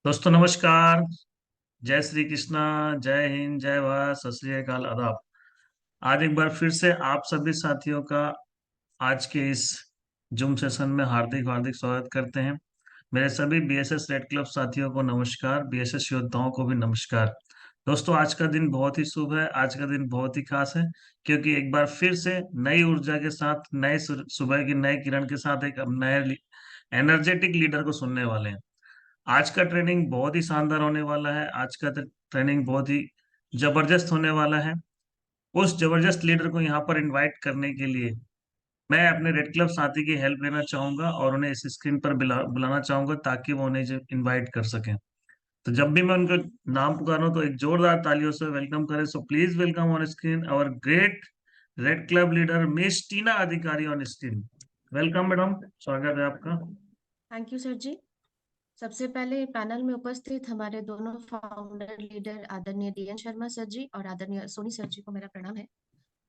दोस्तों नमस्कार। जय श्री कृष्णा। जय हिंद, जय भारत, सत श्री अकाल, आदाब। आज एक बार फिर से आप सभी साथियों का आज के इस जूम सेशन में हार्दिक हार्दिक स्वागत करते हैं। मेरे सभी बीएसएस रेड क्लब साथियों को नमस्कार, बीएसएस योद्धाओं को भी नमस्कार। दोस्तों आज का दिन बहुत ही शुभ है, आज का दिन बहुत ही खास है, क्योंकि एक बार फिर से नई ऊर्जा के साथ, नए सुबह की नए किरण के साथ एक नए एनर्जेटिक लीडर को सुनने वाले हैं। आज का ट्रेनिंग बहुत ही शानदार होने वाला है। आज का ट्रेनिंग बहुत ही जबरदस्त होने वाला है। उस जबरदस्त लीडर को यहाँ पर इनवाइट करने के लिए मैं अपने रेड क्लब साथी की हेल्प लेना चाहूंगा और उन्हें इस स्क्रीन पर बुलाना चाहूंगा ताकि वो उन्हें इनवाइट कर सकें। तो जब भी मैं उनका नाम पुकारूं तो एक जोरदार तालियों से वेलकम करें। So please welcome on screen our great red club leader miss Tina Adhikari on screen. Welcome madam, स्वागत है आपका। Thank you sir ji. सबसे पहले पैनल में उपस्थित हमारे दोनों फाउंडर लीडर आदरणीय डीएन शर्मा सर जी और आदरणीय सोनी सर जी को मेरा प्रणाम है।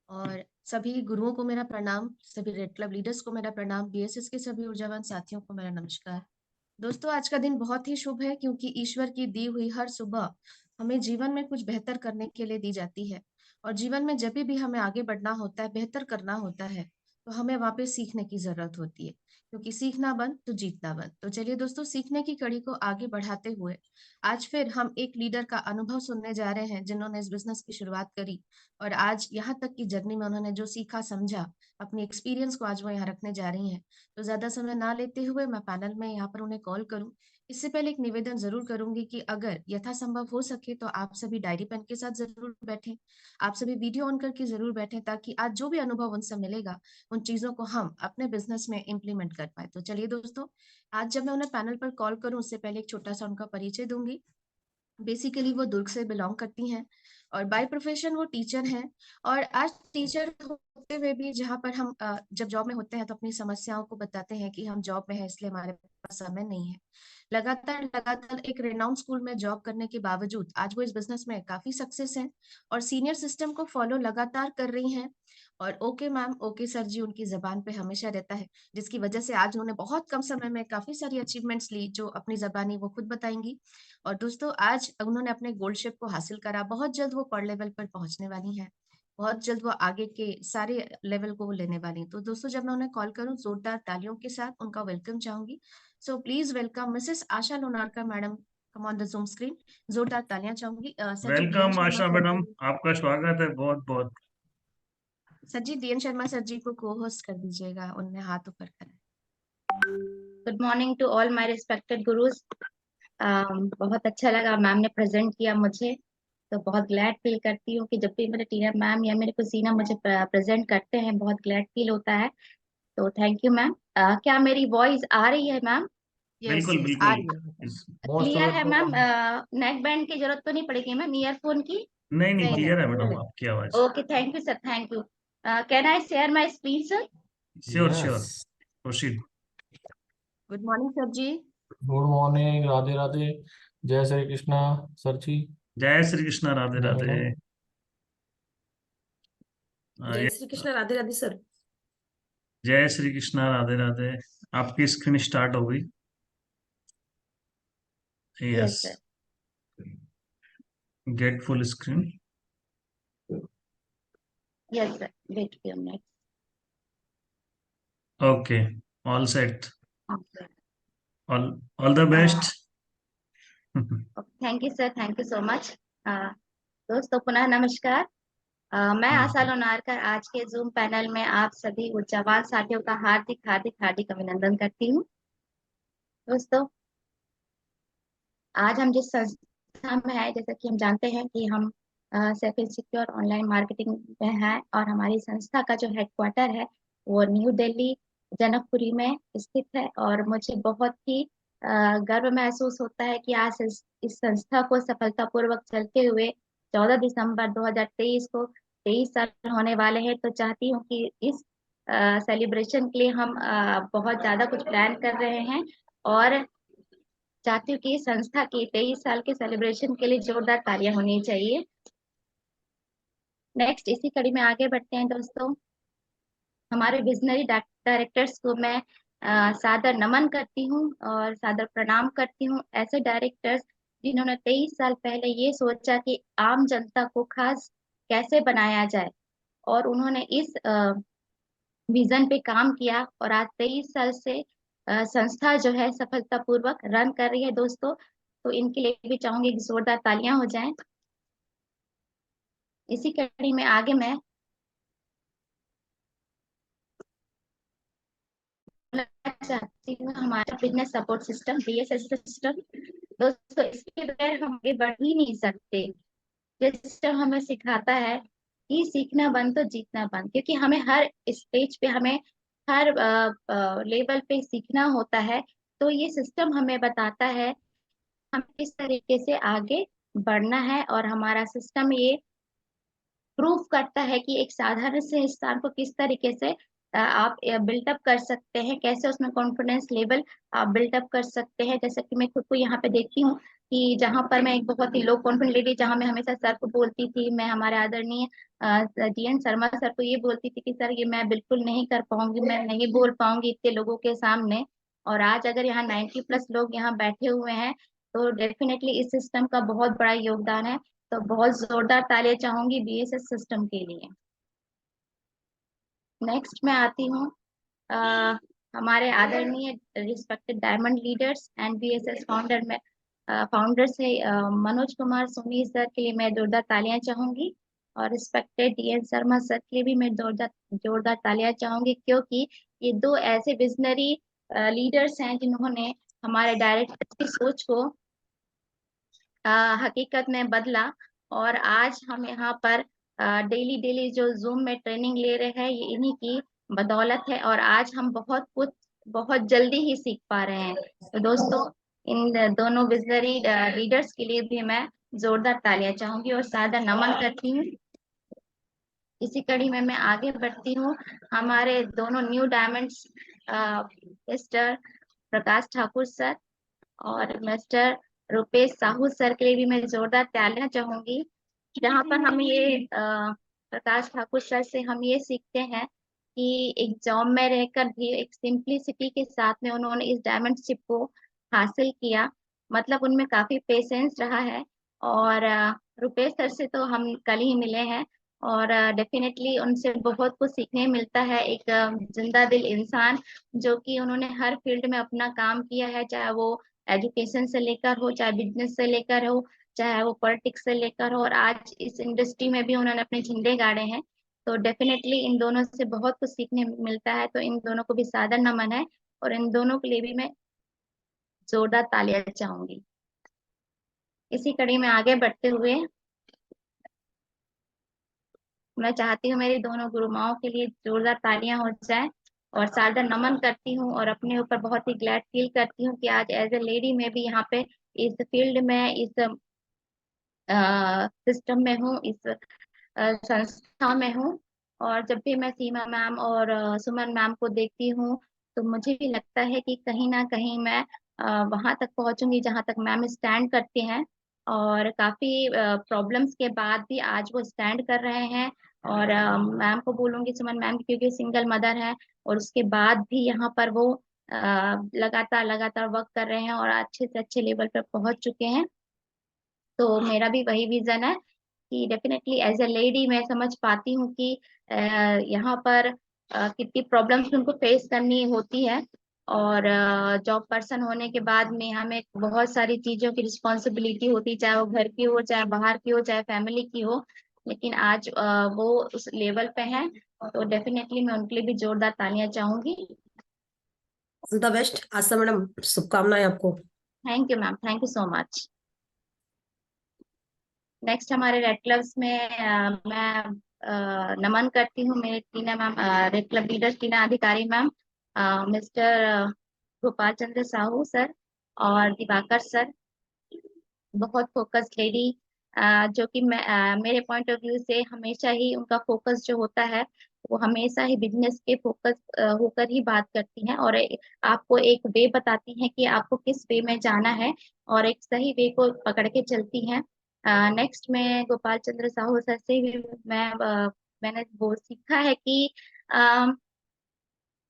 और सभी गुरुओं को मेरा प्रणाम, सभी रेड क्लब लीडर्स को मेरा प्रणाम, बीएसएस के सभी ऊर्जावान साथियों को मेरा नमस्कार। दोस्तों आज का दिन बहुत ही शुभ है क्योंकि ईश्वर की दी हुई हर सुबह हमें जीवन में कुछ बेहतर करने के लिए दी जाती है। और जीवन में जब भी हमें आगे बढ़ना होता है, बेहतर करना होता है, तो हमें वहाँ पे सीखने की जरूरत होती है, क्योंकि सीखना बंद तो जीतना बंद। तो चलिए दोस्तों, सीखने की कड़ी को आगे बढ़ाते हुए आज फिर हम एक लीडर का अनुभव सुनने जा रहे हैं जिन्होंने इस बिजनेस की शुरुआत करी और आज यहाँ तक की जर्नी में उन्होंने जो सीखा समझा, अपनी एक्सपीरियंस को आज वो यहाँ रखने जा रही हैं। तो ज्यादा समय ना लेते हुए मैं पैनल में यहाँ पर उन्हें कॉल करूं। इससे पहले एक निवेदन जरूर करूंगी कि अगर यथासंभव हो सके तो आप सभी डायरी पेन के साथ जरूर बैठें, आप सभी वीडियो ऑन करके जरूर बैठें, ताकि आज जो भी अनुभव उनसे मिलेगा उन चीजों को हम अपने बिजनेस में इम्प्लीमेंट कर पाए। तो चलिए दोस्तों, आज जब मैं उन्हें पैनल पर कॉल करूं उससे पहले एक छोटा सा उनका परिचय दूंगी। बेसिकली वो दुर्ग से बिलोंग करती हैं और बाय प्रोफेशन वो टीचर हैं। और आज टीचर होते हुए भी जहाँ पर हम जब जॉब में होते हैं तो अपनी समस्याओं को बताते हैं कि हम जॉब में हैं इसलिए हमारे पास समय नहीं है। लगातार लगातार एक रेनाउंड स्कूल में जॉब करने के बावजूद आज वो इस बिजनेस में काफी सक्सेस हैं और सीनियर सिस्टम को फॉलो लगातार कर रही हैं। और ओके मैम, ओके सर जी उनकी जबान पे हमेशा रहता है, जिसकी वजह से आज उन्होंने बहुत कम समय में काफी सारी अचीवमेंट्स ली जो अपनी जबानी वो खुद बताएंगी। और दोस्तों आज उन्होंने अपने गोल्ड शिप को हासिल करा, बहुत जल्द वो पर लेवल पर पहुंचने वाली हैं, बहुत जल्द वो आगे के सारे लेवल को वो लेने वाली हैं। तो दोस्तों जब मैं उन्हें कॉल करूं जोरदार तालियों के साथ उनका वेलकम चाहूंगी। So please welcome Mrs Asha Lonarkar madam, come on the Zoom screen. जोरदार तालियां चाहूंगी। Sir ji DN welcome Sharma Asha sir madam, ji, आपका स्वागत है बहुत बहुत। Sir ji DN Sharma sir ji को को होस्ट कर दीजिएगा, उनने हाथ ऊपर करा है। Good morning to all my respected gurus. बहुत अच्छा लगा मैम ने प्रेजेंट किया मुझे, तो बहुत ग्लैड फील करती हूँ कि जब भी मेरे टीना मैम या मेरे कुजीना मुझे प्रेजेंट करते हैं बहुत ग्लैड फील होता है। तो थैंक यू मैम। क्या मेरी वॉइस आ रही है मैम? यस बिल्कुल यस, आ बिल्कुल। रही है। मोस्ट क्लियर है मैम? वेलकम। नेक बैंड की जरूरत तो नहीं पड़ेगी मैम, ईयरफोन की? नहीं नहीं, नहीं नहीं, क्लियर है फुल मैडम है। आपकी आवाज। Okay, thank you sir, thank you. Can I share my screen sir? Sure sure, yes. Proceed. Good morning sir ji. Good morning, Radhe Radhe. जय श्री कृष्णा सर जी। जय श्री कृष्णा, राधे जय राधे। मैडम। जय श्री कृष्ण, राधे राधे सर। जय श्री कृष्णा, राधे राधे। आपकी स्क्रीन स्टार्ट हो गई। Yes, yes sir. Get full screen. Yes sir, wait for minute. Okay, all set. Okay, all all the best. Thank you sir, thank you so much. दोस्तों पुनः नमस्कार। मैं आशा नमस्कार। लोनारकर आज के जूम पैनल में आप सभी ऊर्जावान साथियों का हार्दिक हार्दिक हार्दिक अभिनंदन करती हूँ। दोस्तों आज हम जिस संस्था में है, जैसा कि हम जानते हैं कि हम सेफ सिक्योर ऑनलाइन मार्केटिंग में है और हमारी संस्था का जो हेडक्वार्टर है वो न्यू दिल्ली जनकपुरी में स्थित है। और मुझे बहुत ही गर्व महसूस होता है कि आज इस संस्था को सफलतापूर्वक चलते हुए 14 दिसंबर 2023 को 23 साल होने वाले हैं। तो चाहती हूँ कि इस सेलिब्रेशन के लिए हम बहुत ज्यादा कुछ प्लान कर रहे हैं और चाहती हूँ कि संस्था की 23 साल के सेलिब्रेशन के लिए जोरदार तालियां होनी चाहिए। नेक्स्ट इसी कड़ी में आगे बढ़ते हैं दोस्तों। हमारे विजनरी डायरेक्टर्स को मैं सादर नमन करती हूँ और सादर प्रणाम करती हूँ ऐसे डायरेक्टर्स जिन्होंने 23 साल पहले ये सोचा कि आम जनता को खास कैसे बनाया जाए, और उन्होंने इस विजन पे काम किया, और आज 23 साल से संस्था जो है सफलतापूर्वक रन कर रही है दोस्तों। तो इनके लिए भी चाहूंगी कि जोरदार तालियां हो जाएं। इसी कड़ी में आगे मैं चाहती हूँ हमारा business support system, BSS system. दोस्तों, इसके बगैर हम आगे बढ़ ही नहीं सकते। ये सिस्टम हमें सिखाता है कि सीखना बंद तो जीतना बंद, क्योंकि हमें हर स्टेज पे, हमें हर लेवल पे सीखना होता है। तो ये सिस्टम हमें बताता है हम किस तरीके से आगे बढ़ना है, और हमारा सिस्टम ये प्रूव करता है कि एक साधारण से इंसान को किस तरीके से आप बिल्टअप कर सकते हैं, कैसे उसमें कॉन्फिडेंस लेवल आप बिल्टअप कर सकते हैं। जैसे कि मैं खुद को यहाँ पे देखती हूँ कि जहाँ पर मैं एक बहुत ही लो कॉन्फिडेंट लेडी, जहाँ मैं हमेशा सर को बोलती थी, मैं हमारे आदरणीय DN शर्मा सर को ये बोलती थी कि सर ये मैं बिल्कुल नहीं कर पाऊंगी, मैं नहीं बोल पाऊंगी इतने लोगों के सामने। और आज अगर यहाँ 90+ लोग यहाँ बैठे हुए हैं, तो डेफिनेटली इस सिस्टम का बहुत बड़ा योगदान है। तो बहुत जोरदार तालियां चाहूंगी BSS सिस्टम के लिए। नेक्स्ट मैं आती हूँ हमारे आदरणीय respected diamond leaders and BSS founder में फाउंडर से मनोज कुमार सोनी सर के लिए मैं जोरदार तालियां चाहूंगी, और रिस्पेक्टेड DN शर्मा सर के लिए भी मैं जोरदार जोरदार तालियां चाहूंगी, क्योंकि ये दो ऐसे विजनरी लीडर्स हैं जिन्होंने हमारे डायरेक्टर की सोच को हकीकत में बदला। और आज हम यहाँ पर डेली डेली जो जूम में ट्रेनिंग ले रहे हैं, ये इन्हीं की बदौलत है, और आज हम बहुत कुछ बहुत जल्दी ही सीख पा रहे हैं। तो दोस्तों, इन दोनों विजनरी लीडर्स के लिए भी मैं जोरदार तालियां चाहूंगी और सादर नमन करती हूँ। इसी कड़ी में मैं आगे बढ़ती हूँ। हमारे दोनों new diamonds mister Prakash Thakur sir और मिस्टर रुपेश साहू सर के लिए भी मैं जोरदार तालियां चाहूंगी। जहाँ पर हम ये प्रकाश ठाकुर सर से हम ये सीखते हैं कि एक जॉब में रहकर भी एक सिंपलिसिटी के साथ में उन्होंने इस डायमंडशिप को हासिल किया। मतलब उनमें काफी पेशेंस रहा है। और रुपेश सर से तो हम कल ही मिले हैं, और डेफिनेटली उनसे बहुत कुछ सीखने मिलता है। एक जिंदा दिल इंसान, जो कि उन्होंने हर फील्ड में अपना काम किया है, चाहे वो एजुकेशन से लेकर हो, चाहे बिजनेस से लेकर हो, चाहे वो पॉलिटिक्स से लेकर हो, और आज इस इंडस्ट्री में भी उन्होंने अपने झंडे गाड़े हैं। तो डेफिनेटली इन दोनों से बहुत कुछ सीखने मिलता है। तो इन दोनों को भी सादर नमन है, और इन दोनों के लिए भी मैं जोरदार तालियां चाहूंगी। इसी कड़ी में आगे बढ़ते हुए मैं चाहती हूँ मेरी दोनों गुरुमाओं के लिए जोरदार तालियां हो जाए, और सादर नमन करती हूँ, और अपने ऊपर बहुत ही ग्लैड फील करती हूँ कि आज एज ए लेडी में भी यहाँ पे इस फील्ड में, इस सिस्टम में हूँ, इस संस्था में हूँ। और जब भी मैं सीमा मैम और सुमन मैम को देखती हूँ, तो मुझे भी लगता है कि कहीं ना कहीं मैं वहां तक पहुंचूंगी जहां तक मैम स्टैंड करती हैं। और काफी प्रॉब्लम्स के बाद भी आज वो स्टैंड कर रहे हैं। और मैम को बोलूंगी, सुमन मैम, क्योंकि सिंगल मदर है, और उसके बाद भी यहाँ पर वो लगातार लगातार वर्क कर रहे हैं और अच्छे से अच्छे लेवल पर पहुंच चुके हैं। तो मेरा भी वही विजन है कि डेफिनेटली एज ए लेडी मैं समझ पाती हूँ कि यहाँ पर कितनी प्रॉब्लम्स उनको फेस करनी होती है। और जॉब पर्सन होने के बाद में हमें बहुत सारी चीजों की रिस्पॉन्सिबिलिटी होती है, चाहे वो घर की हो, चाहे बाहर की हो, चाहे फैमिली की हो। लेकिन आज वो उस लेवल पे हैं, तो डेफिनेटली मैं उनके लिए भी जोरदार तालियां चाहूंगी। All the best Asha madam, शुभकामनाएं आपको। Thank you ma'am, thank you so much. Next हमारे रेड क्लब्स में मैं नमन करती हूँ मेरे टीना मैम, रेड क्लब लीडर टीना अधिकारी मैम, मिस्टर गोपाल चंद्र साहू सर और दिवाकर सर। बहुत फोकस लेडी, जो कि मेरे पॉइंट ऑफ व्यू से हमेशा ही उनका फोकस जो होता है, वो हमेशा ही बिजनेस के फोकस होकर ही बात करती हैं, और आपको एक वे बताती हैं कि आपको किस वे में जाना है, और एक सही वे को पकड़ के चलती हैं। नेक्स्ट में गोपाल चंद्र साहू सर से भी मैंने वो सीखा है कि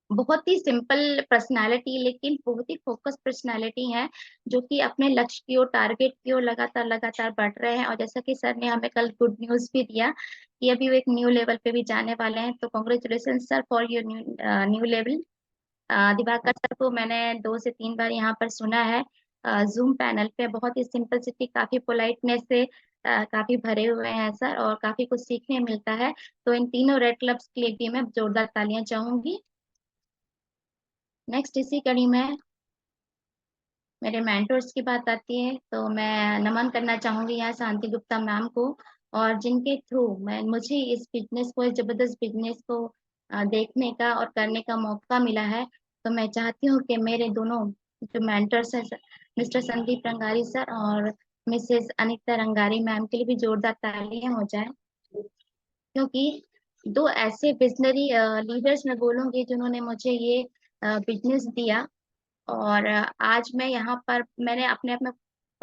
बहुत ही सिंपल पर्सनालिटी लेकिन बहुत ही फोकस पर्सनालिटी है, जो कि अपने लक्ष्य की ओर, टारगेट की ओर लगातार लगातार बढ़ रहे हैं। और जैसा कि सर ने हमें कल गुड न्यूज भी दिया कि अभी वो एक न्यू लेवल पे भी जाने वाले हैं, तो congratulation sir for your new level. Diwakar sir को मैंने 2 से 3 बार यहाँ पर सुना है जूम पैनल पे, बहुत ही सिंपलिसिटी, काफी पोलाइटनेस से काफी भरे हुए हैं सर, और काफी कुछ सीखने मिलता है। तो इन तीनों रेड क्लब्स के लिए भी मैं जोरदार तालियां चाहूंगी। नेक्स्ट इसी कड़ी में मेरे मेंटर्स की बात आती है, तो मैं नमन करना चाहूंगी यहाँ शांति गुप्ता मैम को, और जिनके थ्रू मुझे इस बिजनेस को, इस जबरदस्त बिजनेस को देखने का और करने का मौका मिला है। तो मैं चाहती हूँ कि मेरे दोनों जो मेंटर्स हैं, मिस्टर संदीप रंगारी सर और मिसेस अनीता रंगारी मैम, के लिए भी जोरदार तालियां हो जाए, क्योंकि दो ऐसे विजनरी लीडर्स मैं बोलूंगी जिन्होंने मुझे ये बिजनेस दिया। और आज मैं यहाँ पर मैंने अपने आप में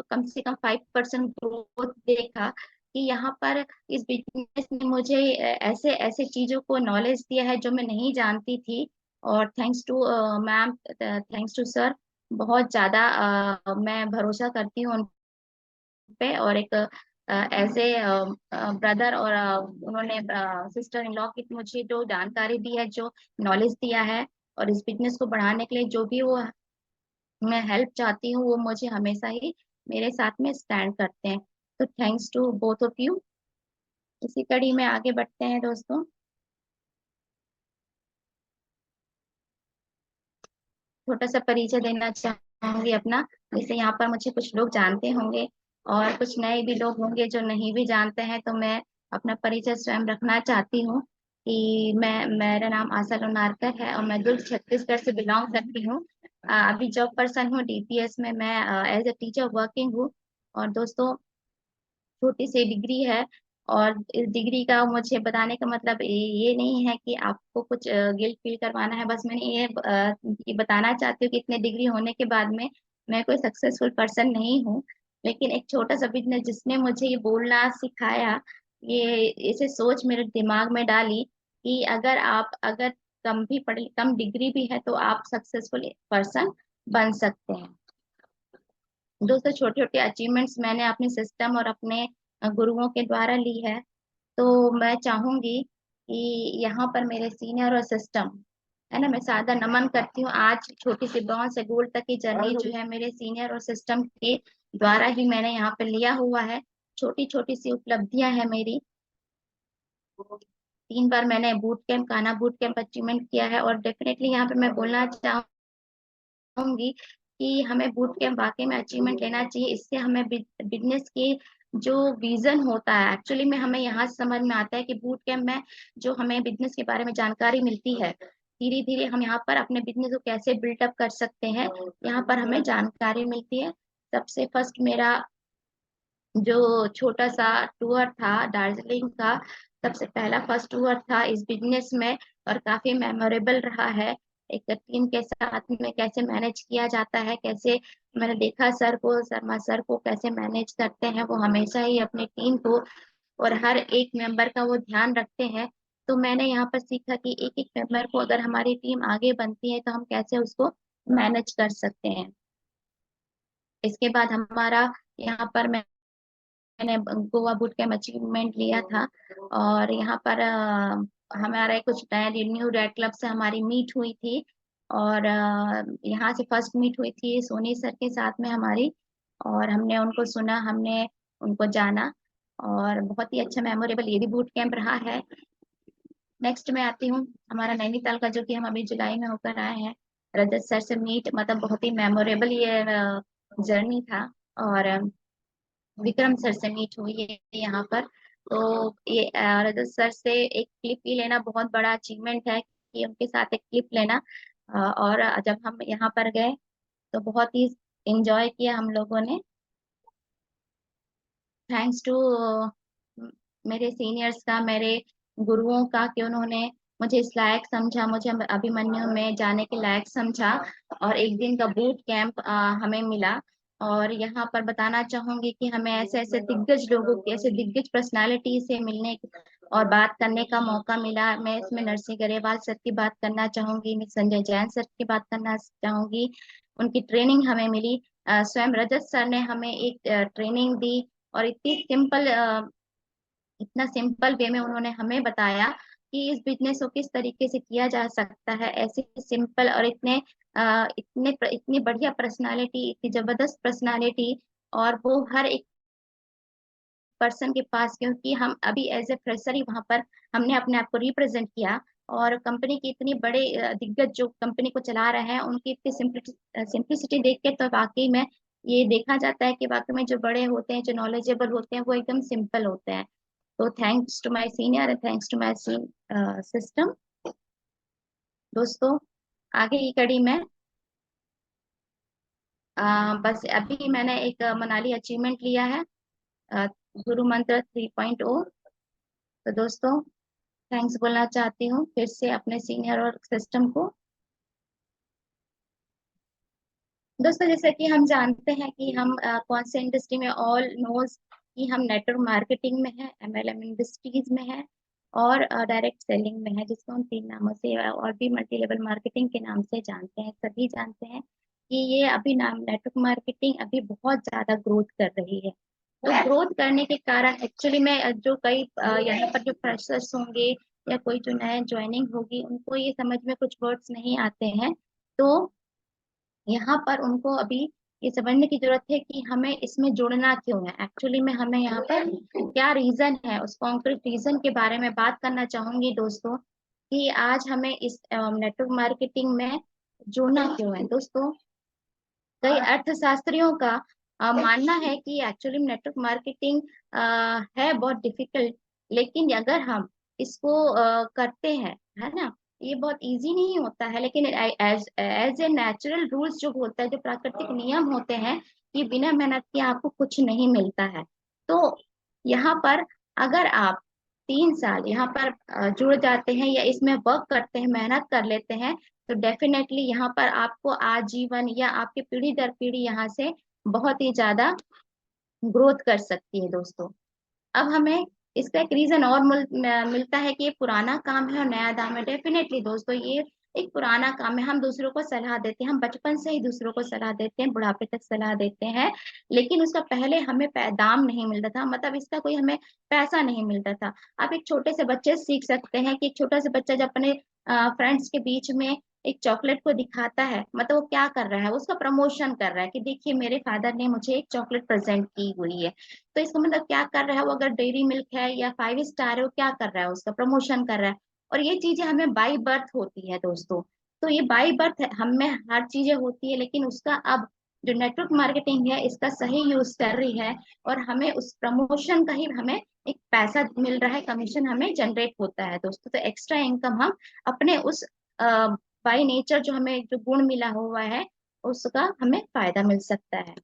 कम से कम 5% ग्रोथ देखा कि यहाँ पर इस बिजनेस ने मुझे ऐसे ऐसे चीजों को नॉलेज दिया है जो मैं नहीं जानती थी। और thanks to ma'am, thanks to sir, बहुत ज्यादा मैं भरोसा करती हूँ उन पे। और एक एज ए ब्रदर, और उन्होंने सिस्टर इन लॉ की मुझे जो जानकारी दी है, जो नॉलेज दिया है, और इस बिजनेस को बढ़ाने के लिए जो भी वो मैं हेल्प चाहती हूँ, वो मुझे हमेशा ही मेरे साथ में स्टैंड करते हैं। तो thanks to both of you. इसी कड़ी में आगे बढ़ते हैं दोस्तों। छोटा सा परिचय देना चाहूंगी अपना, जैसे यहाँ पर मुझे कुछ लोग जानते होंगे और कुछ नए भी लोग होंगे जो नहीं भी जानते हैं, तो मैं अपना परिचय स्वयं रखना चाहती हूँ कि मेरा नाम आशा लोनारकर है और मैं दुर्ग छत्तीसगढ़ से बिलोंग करती हूँ। अभी जॉब पर्सन हूँ डीपीएस में, मैं एज ए टीचर वर्किंग हूँ। और दोस्तों, छोटी सी डिग्री है, और इस डिग्री का मुझे बताने का मतलब ये नहीं है कि आपको कुछ गिल्ट फील करवाना है। बस मैंने ये बताना चाहती हूँ कि इतने डिग्री होने के बाद में मैं कोई सक्सेसफुल पर्सन नहीं हूँ। लेकिन एक छोटा सा बिजनेस जिसने मुझे ये बोलना सिखाया, ये इसे सोच मेरे दिमाग में डाली कि अगर कम डिग्री भी है तो आप सक्सेसफुल पर्सन बन सकते हैं। दोस्तों, छोटे छोटे अचीवमेंट्स मैंने अपने सिस्टम और अपने गुरुओं के द्वारा ली है। तो मैं चाहूंगी कि यहाँ पर मेरे सीनियर और सिस्टम है ना, मैं सादा नमन करती हूँ। आज छोटी सी ब्रॉन्ज से गोल्ड तक की जर्नी जो है मेरे सीनियर और सिस्टम के द्वारा ही मैंने यहाँ पे लिया हुआ है। छोटी छोटी सी उपलब्धियां है मेरी। 3 बार मैंने बूट कैंप, काना बूट कैंप अचीवमेंट किया है, और डेफिनेटली यहाँ पे मैं बोलना चाहूंगी कि हमें बूट कैंप वाकई में अचीवमेंट लेना चाहिए। इससे हमें बिजनेस की जो विजन होता है, एक्चुअली में हमें यहाँ से समझ में आता है कि बूट कैंप में जो हमें बिजनेस के बारे में जानकारी मिलती है, धीरे धीरे हम यहाँ पर अपने बिजनेस को कैसे बिल्डअप कर सकते हैं, यहाँ पर हमें जानकारी मिलती है। सबसे फर्स्ट मेरा जो छोटा सा टूर था दार्जिलिंग का, सबसे पहला फर्स्ट टूर था इस बिजनेस में, और काफी मेमोरेबल रहा है। एक टीम के साथ में कैसे मैनेज किया जाता है, कैसे मैंने देखा सर को, शर्मा सर को कैसे मैनेज करते हैं, वो हमेशा ही अपनी टीम को और हर एक मेंबर का वो ध्यान रखते हैं। तो मैंने यहाँ पर सीखा कि एक एक मेंबर को, अगर हमारी टीम आगे बनती है तो हम कैसे उसको मैनेज कर सकते हैं। इसके बाद हमारा यहाँ पर मैंने गोवा बूट कैंप अचीवमेंट लिया था, और यहाँ पर हमारे कुछ नए न्यू रेड क्लब से हमारी मीट हुई थी। और यहाँ से फर्स्ट मीट हुई थी सोनी सर के साथ में हमारी, और हमने उनको सुना, हमने उनको जाना, और बहुत ही अच्छा मेमोरेबल ये भी बूट कैंप रहा है। नेक्स्ट में आती हूँ हमारा नैनीताल का, जो कि हम अभी जुलाई में होकर आए हैं। रजत सर से मीट, मतलब बहुत ही मेमोरेबल ये जर्नी था। और विक्रम सर से मीट हुई है यहाँ पर। तो ये रजत सर से एक क्लिप ही लेना बहुत बड़ा अचीवमेंट है, कि उनके साथ एक क्लिप लेना। और जब हम यहाँ पर गए तो बहुत ही एंजॉय किया हम लोगों ने। थैंक्स टू मेरे सीनियर्स का, मेरे गुरुओं का, कि उन्होंने मुझे इस लायक समझा, मुझे अभिमन्यु में जाने के लायक समझा, और एक दिन का बूट कैंप हमें मिला। और यहाँ पर बताना चाहूंगी कि हमें ऐसे ऐसे दिग्गज लोगों की, ऐसे दिग्गज पर्सनालिटी से मिलने और बात करने का मौका मिला। मैं इसमें नरसिंह गरेवाल सर की बात करना चाहूंगी, मैं संजय जैन सर की बात करना चाहूंगी। उनकी ट्रेनिंग हमें मिली। स्वयं रजत सर ने हमें एक ट्रेनिंग दी और इतना सिंपल वे में उन्होंने हमें बताया कि इस बिजनेस को किस तरीके से किया जा सकता है। ऐसे सिंपल और इतनी बढ़िया पर्सनालिटी, इतनी जबरदस्त पर्सनालिटी, और वो हर एक पर्सन के पास, क्योंकि हम अभी एज ए फ्रेशर ही वहां पर हमने अपने आप को रिप्रेजेंट किया, और कंपनी के इतने बड़े दिग्गज जो कंपनी को चला रहे हैं उनकी इतनी सिंप्लिसिटी देख के तो वाकई में ये देखा जाता है कि वाकई में जो बड़े होते हैं, जो नॉलेजेबल होते हैं, वो एकदम सिंपल होते हैं। तो thanks to my senior and thanks to my system. दोस्तों, आगे की कड़ी में बस अभी मैंने एक मनाली अचीवमेंट लिया है, गुरु मंत्र 3.0। तो दोस्तों, थैंक्स बोलना चाहती हूँ फिर से अपने सीनियर और सिस्टम को। दोस्तों, जैसे कि हम जानते हैं कि हम कौन से इंडस्ट्री में, ऑल नोज कि हम नेटवर्क मार्केटिंग में है, MLM इंडस्ट्रीज में है, और डायरेक्ट सेलिंग में है, जिसको हम 3 नामों से और भी मल्टी लेवल मार्केटिंग के नाम से जानते हैं। सभी जानते हैं कि ये अभी नाम नेटवर्क मार्केटिंग अभी बहुत ज्यादा ग्रोथ कर रही है। तो ग्रोथ करने के कारण एक्चुअली में जो कई यहाँ पर जो फ्रेशर्स होंगे या कोई जो नया ज्वाइनिंग होगी, उनको ये समझ में कुछ वर्ड्स नहीं आते हैं। तो यहाँ पर उनको अभी ये समझने की जरूरत है कि हमें इसमें जुड़ना क्यों है, एक्चुअली में हमें यहाँ पर क्या रीजन है, उस कॉन्क्रीट रीजन के बारे में बात करना चाहूंगी दोस्तों, कि आज हमें इस नेटवर्क मार्केटिंग में जुड़ना क्यों है। दोस्तों, कई अर्थशास्त्रियों का मानना है कि एक्चुअली नेटवर्क मार्केटिंग है बहुत डिफिकल्ट, लेकिन अगर हम इसको करते हैं, है ना, ये बहुत इजी नहीं होता है, लेकिन एज ए नेचुरल रूल्स जो होता है, जो प्राकृतिक नियम होते हैं, कि बिना मेहनत के आपको कुछ नहीं मिलता है। तो यहाँ पर अगर आप 3 साल यहाँ पर जुड़ जाते हैं या इसमें वर्क करते हैं, मेहनत कर लेते हैं, तो डेफिनेटली यहाँ पर आपको आजीवन या आपकी पीढ़ी दर पीढ़ी यहाँ से बहुत ही ज्यादा ग्रोथ कर सकती है। दोस्तों, अब हमें इसका एक रीजन और मिलता है कि ये पुराना काम है और नया दाम है। डेफिनेटली दोस्तों, ये एक पुराना काम है। हम दूसरों को सलाह देते हैं, हम बचपन से ही दूसरों को सलाह देते हैं, बुढ़ापे तक सलाह देते हैं, लेकिन उसका पहले हमें दाम नहीं मिलता था, मतलब इसका कोई हमें पैसा नहीं मिलता था। आप एक छोटे से बच्चे से सीख सकते हैं कि एक छोटा सा बच्चा जब अपने फ्रेंड्स के बीच में एक चॉकलेट को दिखाता है, मतलब वो क्या कर रहा है, उसका प्रमोशन कर रहा है कि देखिए मेरे फादर ने मुझे एक चॉकलेट प्रेजेंट की हुई है। तो इसका मतलब क्या कर रहा है वो, अगर डेयरी मिल्क है या 5 स्टार है, वो क्या कर रहा है, उसका प्रमोशन कर रहा है। और ये चीजें हमें बाई बर्थ होती है दोस्तों। तो ये बाई बर्थ हम में हर चीजें होती है, लेकिन उसका अब जो नेटवर्क मार्केटिंग है इसका सही यूज कर रही है, और हमें उस प्रमोशन का ही हमें एक पैसा मिल रहा है, कमीशन हमें जनरेट होता है दोस्तों। तो एक्स्ट्रा इनकम हम अपने उस बाई नेचर जो हमें जो गुण मिला हुआ है उसका हमें फायदा मिल सकता है।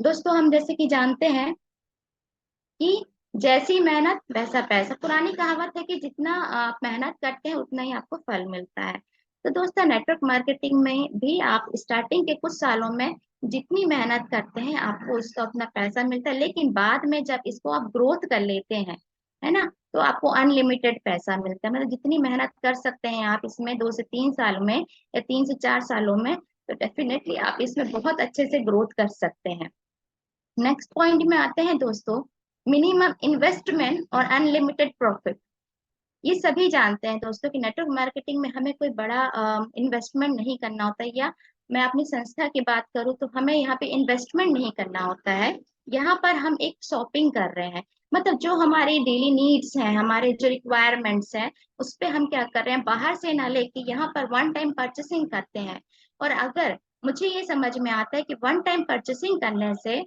दोस्तों, हम जैसे कि जानते हैं कि जैसी मेहनत वैसा पैसा, पुरानी कहावत है कि जितना आप मेहनत करते हैं उतना ही आपको फल मिलता है। तो दोस्तों, नेटवर्क मार्केटिंग में भी आप स्टार्टिंग के कुछ सालों में जितनी मेहनत करते हैं आपको उसका उतना पैसा मिलता है, लेकिन बाद में जब इसको आप ग्रोथ कर लेते हैं, है ना, तो आपको अनलिमिटेड पैसा मिलता है। मतलब जितनी मेहनत कर सकते हैं आप इसमें 2 से 3 सालों में या 3 से 4 सालों में, तो डेफिनेटली आप इसमें बहुत अच्छे से ग्रोथ कर सकते हैं। नेक्स्ट पॉइंट में आते हैं दोस्तों, मिनिमम इन्वेस्टमेंट और अनलिमिटेड प्रॉफिट। ये सभी जानते हैं दोस्तों कि नेटवर्क मार्केटिंग में हमें कोई बड़ा इन्वेस्टमेंट नहीं करना होता है, या मैं अपनी संस्था की बात करूँ तो हमें यहाँ पे इन्वेस्टमेंट नहीं करना होता है। यहाँ पर हम एक शॉपिंग कर रहे हैं, मतलब जो हमारी डेली नीड्स हैं, हमारे जो रिक्वायरमेंट्स हैं, उस पे हम क्या कर रहे हैं, बाहर से ना लेके यहाँ पर वन टाइम परचेसिंग करते हैं। और अगर मुझे ये समझ में आता है कि वन टाइम परचेसिंग करने से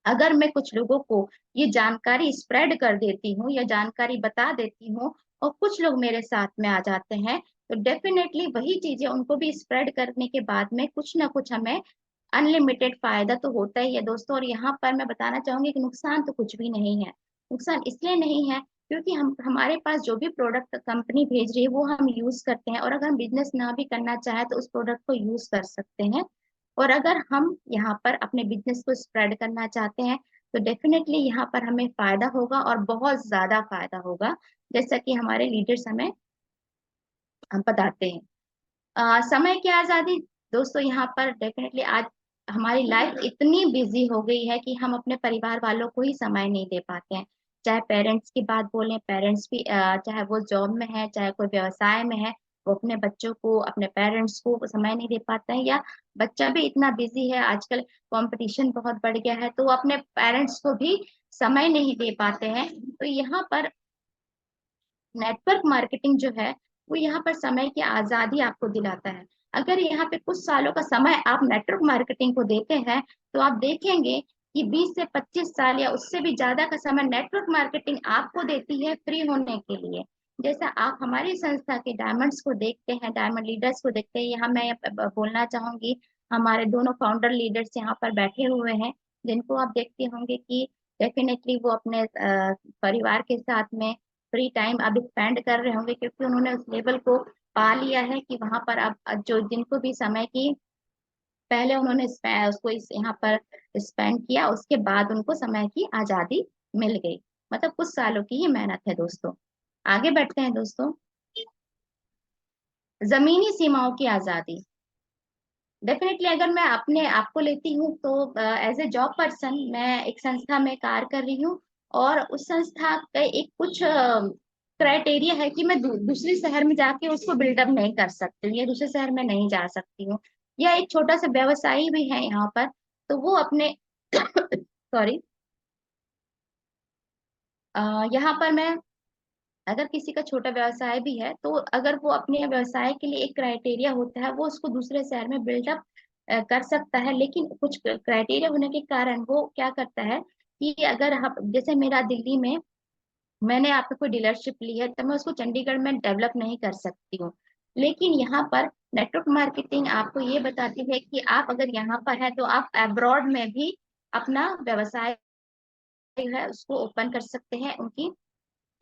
अगर मैं कुछ लोगों को ये जानकारी स्प्रेड कर देती हूँ या जानकारी बता देती हूँ, और कुछ लोग मेरे साथ में आ जाते हैं, तो डेफिनेटली वही चीजें उनको भी स्प्रेड करने के बाद में कुछ ना कुछ हमें अनलिमिटेड फायदा तो होता ही है दोस्तों। और यहाँ पर मैं बताना चाहूंगी कि नुकसान तो कुछ भी नहीं है। नुकसान इसलिए नहीं है क्योंकि हम हमारे पास जो भी प्रोडक्ट कंपनी भेज रही है वो हम यूज करते हैं, और अगर हम बिजनेस ना भी करना चाहे तो उस प्रोडक्ट को यूज कर सकते हैं। और अगर हम यहाँ पर अपने बिजनेस को स्प्रेड करना चाहते हैं तो डेफिनेटली यहाँ पर हमें फायदा होगा और बहुत ज्यादा फायदा होगा, जैसा कि हमारे लीडर्स हमें हम बताते हैं। समय की आजादी दोस्तों, यहाँ पर डेफिनेटली आज हमारी लाइफ इतनी बिजी हो गई है कि हम अपने परिवार वालों को ही समय नहीं दे पाते हैं। चाहे पेरेंट्स की बात बोलें, पेरेंट्स भी चाहे वो जॉब में है, चाहे कोई व्यवसाय में है, वो अपने बच्चों को, अपने पेरेंट्स को समय नहीं दे पाता है, या बच्चा भी इतना बिजी है, आजकल कंपटीशन बहुत बढ़ गया है, तो वो अपने पेरेंट्स को भी समय नहीं दे पाते हैं। तो यहाँ पर नेटवर्क मार्केटिंग जो है वो यहाँ पर समय की आजादी आपको दिलाता है। अगर यहाँ पे कुछ सालों का समय आप नेटवर्क मार्केटिंग को देते हैं, तो आप देखेंगे कि 20 से 25 साल या उससे भी ज्यादा का समय नेटवर्क मार्केटिंग आपको देती है फ्री होने के लिए। जैसा आप हमारी संस्था के डायमंड्स को देखते हैं, डायमंड लीडर्स को देखते हैं, यहाँ मैं बोलना चाहूंगी, हमारे दोनों फाउंडर लीडर्स यहाँ पर बैठे हुए हैं, जिनको आप देखते होंगे कि डेफिनेटली वो अपने परिवार के साथ में फ्री टाइम अब स्पेंड कर रहे होंगे, क्योंकि उन्होंने उस लेवल को पा लिया है कि वहां पर अब जो जिनको भी समय की पहले उन्होंने उसको इस यहाँ पर स्पेंड किया, उसके बाद उनको समय की आजादी मिल गई। मतलब कुछ सालों की ही मेहनत है दोस्तों। आगे बढ़ते हैं दोस्तों। जमीनी सीमाओं की आजादी, डेफिनेटली अगर मैं अपने आप को लेती हूँ तो एज ए जॉब पर्सन मैं एक संस्था में कार्य कर रही हूँ, और उस संस्था का एक कुछ क्राइटेरिया है कि मैं दूसरे शहर में जाके उसको बिल्डअप नहीं कर सकती हूँ, या दूसरे शहर में नहीं जा सकती हूँ, या एक छोटा सा व्यवसायी भी है यहाँ पर, तो वो अपने सॉरी यहाँ पर मैं, अगर किसी का छोटा व्यवसाय भी है तो अगर वो अपने व्यवसाय के लिए एक क्राइटेरिया होता है, वो उसको दूसरे शहर में बिल्डअप कर सकता है, लेकिन कुछ क्राइटेरिया होने के कारण वो क्या करता है कि अगर हम, जैसे मेरा दिल्ली में मैंने आपको कोई डीलरशिप ली है, तो मैं उसको चंडीगढ़ में डेवलप नहीं कर सकती हूँ। लेकिन यहाँ पर नेटवर्क मार्केटिंग आपको ये बताती है कि आप अगर यहाँ पर है तो आप अब्रॉड में भी अपना व्यवसाय है उसको ओपन कर सकते हैं, उनकी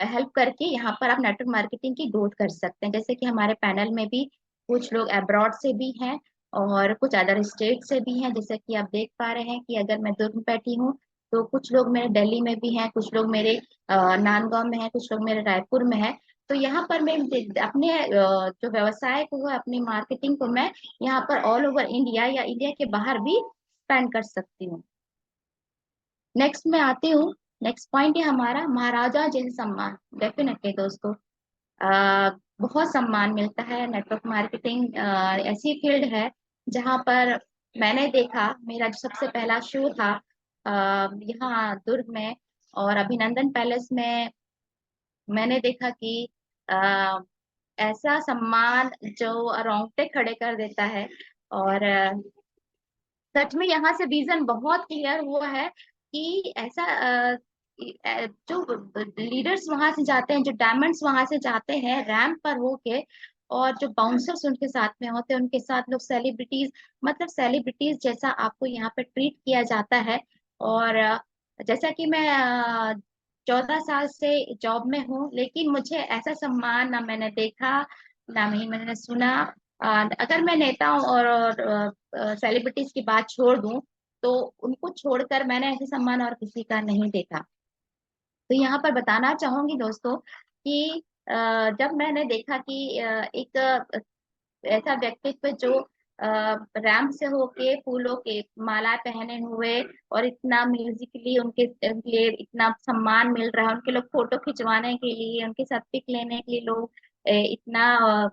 हेल्प करके यहाँ पर आप नेटवर्क मार्केटिंग की ग्रोथ कर सकते हैं। जैसे कि हमारे पैनल में भी कुछ लोग अब्रॉड से भी हैं और कुछ अदर स्टेट से भी हैं, जैसे कि आप देख पा रहे हैं कि अगर मैं दुर्ग में बैठी हूँ तो कुछ लोग मेरे दिल्ली में भी हैं, कुछ लोग मेरे नांदगांव में हैं, कुछ लोग मेरे रायपुर में है। तो यहाँ पर मैं अपने जो व्यवसाय को है, अपनी मार्केटिंग को मैं यहाँ पर ऑल ओवर इंडिया या इंडिया के बाहर भी स्पेंड कर सकती हूँ। नेक्स्ट में आती हूँ। नेक्स्ट पॉइंट है हमारा महाराजा जन सम्मान। डेफिनेटली दोस्तों, बहुत सम्मान मिलता है। नेटवर्क मार्केटिंग ऐसी फील्ड है जहाँ पर मैंने देखा, मेरा जो सबसे पहला शो था यहाँ दुर्ग में और अभिनंदन पैलेस में, मैंने देखा कि अ, ऐसा सम्मान जो रोंगटे खड़े कर देता है। और सच में यहाँ से विजन बहुत क्लियर हुआ है कि ऐसा जो लीडर्स वहां से जाते हैं, जो डायमंड्स वहां से जाते हैं रैंप पर होके, और जो बाउंसर्स उनके साथ में होते हैं, उनके साथ लोग सेलिब्रिटीज, मतलब सेलिब्रिटीज जैसा आपको यहाँ पे ट्रीट किया जाता है। और जैसा कि मैं 14 साल से जॉब में हूँ, लेकिन मुझे ऐसा सम्मान ना मैंने देखा, ना ही मैंने सुना। अगर मैं नेताओं और सेलिब्रिटीज की बात छोड़ दूं, तो उनको छोड़कर मैंने ऐसे सम्मान और किसी का नहीं देखा। तो यहाँ पर बताना चाहूंगी दोस्तों कि जब मैंने देखा कि एक ऐसा व्यक्तित्व जो रैंप से होके फूलों के माला पहने हुए, और इतना म्यूजिकली उनके लिए इतना सम्मान मिल रहा है, उनके लोग फोटो खिंचवाने के लिए, उनके साथ पिक लेने के लिए लोग इतना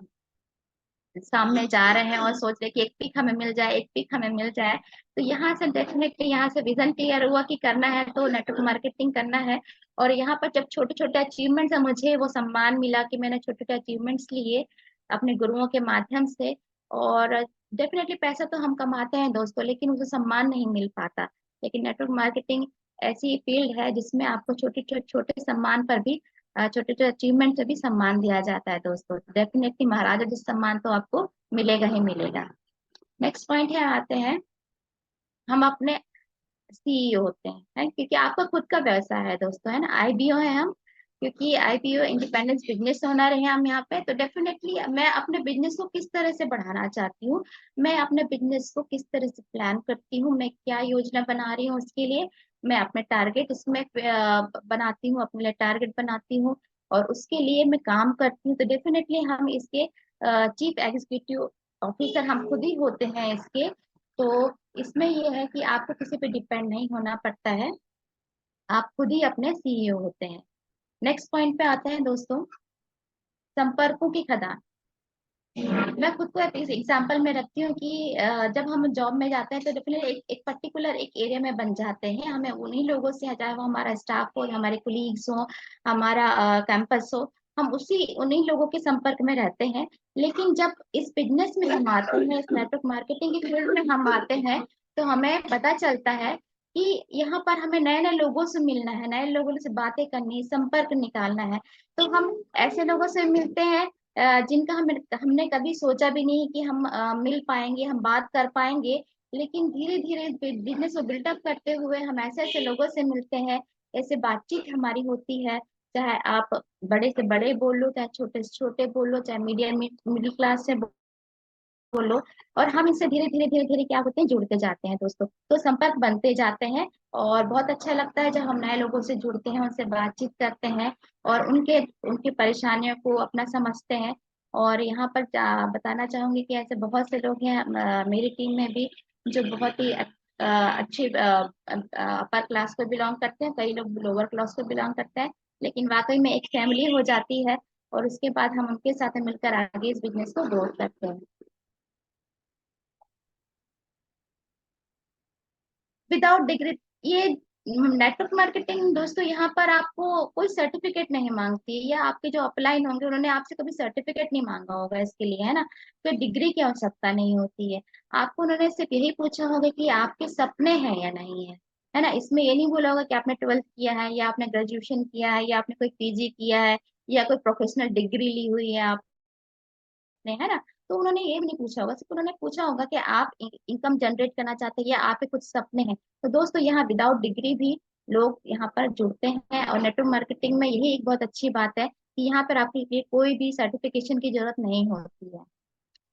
सामने जा रहे हैं और सोच रहे कि एक पिक हमें मिल जाए, एक पिक हमें मिल जाए। तो यहाँ से डेफिनेटली यहाँ से विजन क्लियर हुआ कि करना है तो नेटवर्क मार्केटिंग करना है। और यहाँ पर जब छोटे छोटे अचीवमेंट्स है, मुझे वो सम्मान मिला कि मैंने छोटे छोटे अचीवमेंट्स लिए अपने गुरुओं के माध्यम से। और डेफिनेटली पैसा तो हम कमाते हैं दोस्तों, लेकिन उसे सम्मान नहीं मिल पाता। लेकिन नेटवर्क मार्केटिंग ऐसी फील्ड है जिसमें आपको छोटे छोटे छोटे सम्मान पर भी, छोटे छोटे अचीवमेंट से भी सम्मान दिया जाता है दोस्तों। डेफिनेटली महाराजा जिस सम्मान तो आपको मिलेगा ही मिलेगा। नेक्स्ट पॉइंट है, आते हैं हम अपने सीईओ होते हैं, है? क्योंकि आपका खुद का व्यवसाय है दोस्तों, है ना, आईबीओ है हम। क्योंकि IPO इंडिपेंडेंस बिजनेस ओनर है हम यहाँ पे, तो डेफिनेटली मैं अपने बिजनेस को किस तरह से बढ़ाना चाहती हूँ, मैं अपने बिजनेस को किस तरह से प्लान करती हूँ, मैं क्या योजना बना रही हूँ उसके लिए, मैं अपने टारगेट उसमें बनाती हूँ, अपने लिए टारगेट बनाती हूँ और उसके लिए मैं काम करती हूँ। तो डेफिनेटली हम इसके चीफ एग्जीक्यूटिव ऑफिसर हम खुद ही होते हैं इसके। तो इसमें ये है कि आपको किसी पे डिपेंड नहीं होना पड़ता है, आप खुद ही अपने CEO होते हैं। नेक्स्ट पॉइंट पे आते हैं दोस्तों, संपर्कों की खदान। मैं खुद को एक एग्जांपल में रखती हूँ कि जब हम जॉब में जाते हैं तो डेफिनेटली एक पर्टिकुलर एक एरिया में बन जाते हैं, हमें उन्हीं लोगों से, चाहे वो हमारा स्टाफ हो, हमारे कोलीग्स हो, हमारा कैंपस हो, हम उन्हीं लोगों के संपर्क में रहते हैं। लेकिन जब इस बिजनेस में हम आते हैं, इस नेटवर्क मार्केटिंग की फील्ड में हम आते हैं, तो हमें पता चलता है कि यहाँ पर हमें नए नए लोगों से मिलना है, नए लोगों से बातें करनी है, संपर्क निकालना है। तो हम ऐसे लोगों से मिलते हैं जिनका हमने कभी सोचा भी नहीं कि हम मिल पाएंगे, हम बात कर पाएंगे। लेकिन धीरे धीरे बिजनेस को बिल्डअप करते हुए हम ऐसे ऐसे लोगों से मिलते हैं, ऐसे बातचीत हमारी होती है, चाहे आप बड़े से बड़े बोल लो, चाहे छोटे से छोटे बोल लो, चाहे मीडियम मिडिल क्लास से बोलो, और हम इससे धीरे धीरे धीरे धीरे क्या होते हैं, जुड़ते जाते हैं दोस्तों। तो संपर्क बनते जाते हैं और बहुत अच्छा लगता है जब हम नए लोगों से जुड़ते हैं, उनसे बातचीत करते हैं और उनकी परेशानियों को अपना समझते हैं। और यहाँ पर बताना चाहूंगी कि ऐसे बहुत से लोग हैं मेरी टीम में भी, जो बहुत ही अच्छी अपर क्लास को बिलोंग करते हैं, कई लोग लोअर क्लास को बिलोंग करते हैं, लेकिन वाकई में एक फैमिली हो जाती है और उसके बाद हम उनके साथ मिलकर आगे इस बिजनेस को ग्रो करते हैं। विदाउट डिग्री, ये नेटवर्क मार्केटिंग दोस्तों यहाँ पर आपको कोई सर्टिफिकेट नहीं मांगती है, या आपके जो अपलाइन होंगे उन्होंने आपसे कभी सर्टिफिकेट नहीं मांगा होगा इसके लिए, है ना। तो डिग्री की आवश्यकता नहीं होती है आपको, उन्होंने सिर्फ यही पूछा होगा कि आपके सपने हैं या नहीं है ना। इसमें ये नहीं बोला होगा कि आपने 12th किया है, या आपने ग्रेजुएशन किया है, या आपने कोई PG किया है, या कोई प्रोफेशनल डिग्री ली हुई है ने, है ना। तो उन्होंने ये भी नहीं पूछा होगा, सिर्फ उन्होंने पूछा होगा कि आप इनकम जनरेट करना चाहते हैं या आपके कुछ सपने हैं। तो दोस्तों यहाँ विदाउट डिग्री भी लोग यहाँ पर जुड़ते हैं, और नेटवर्क मार्केटिंग में यही एक बहुत अच्छी बात है कि यहाँ पर आपके लिए कोई भी सर्टिफिकेशन की जरूरत नहीं होती है।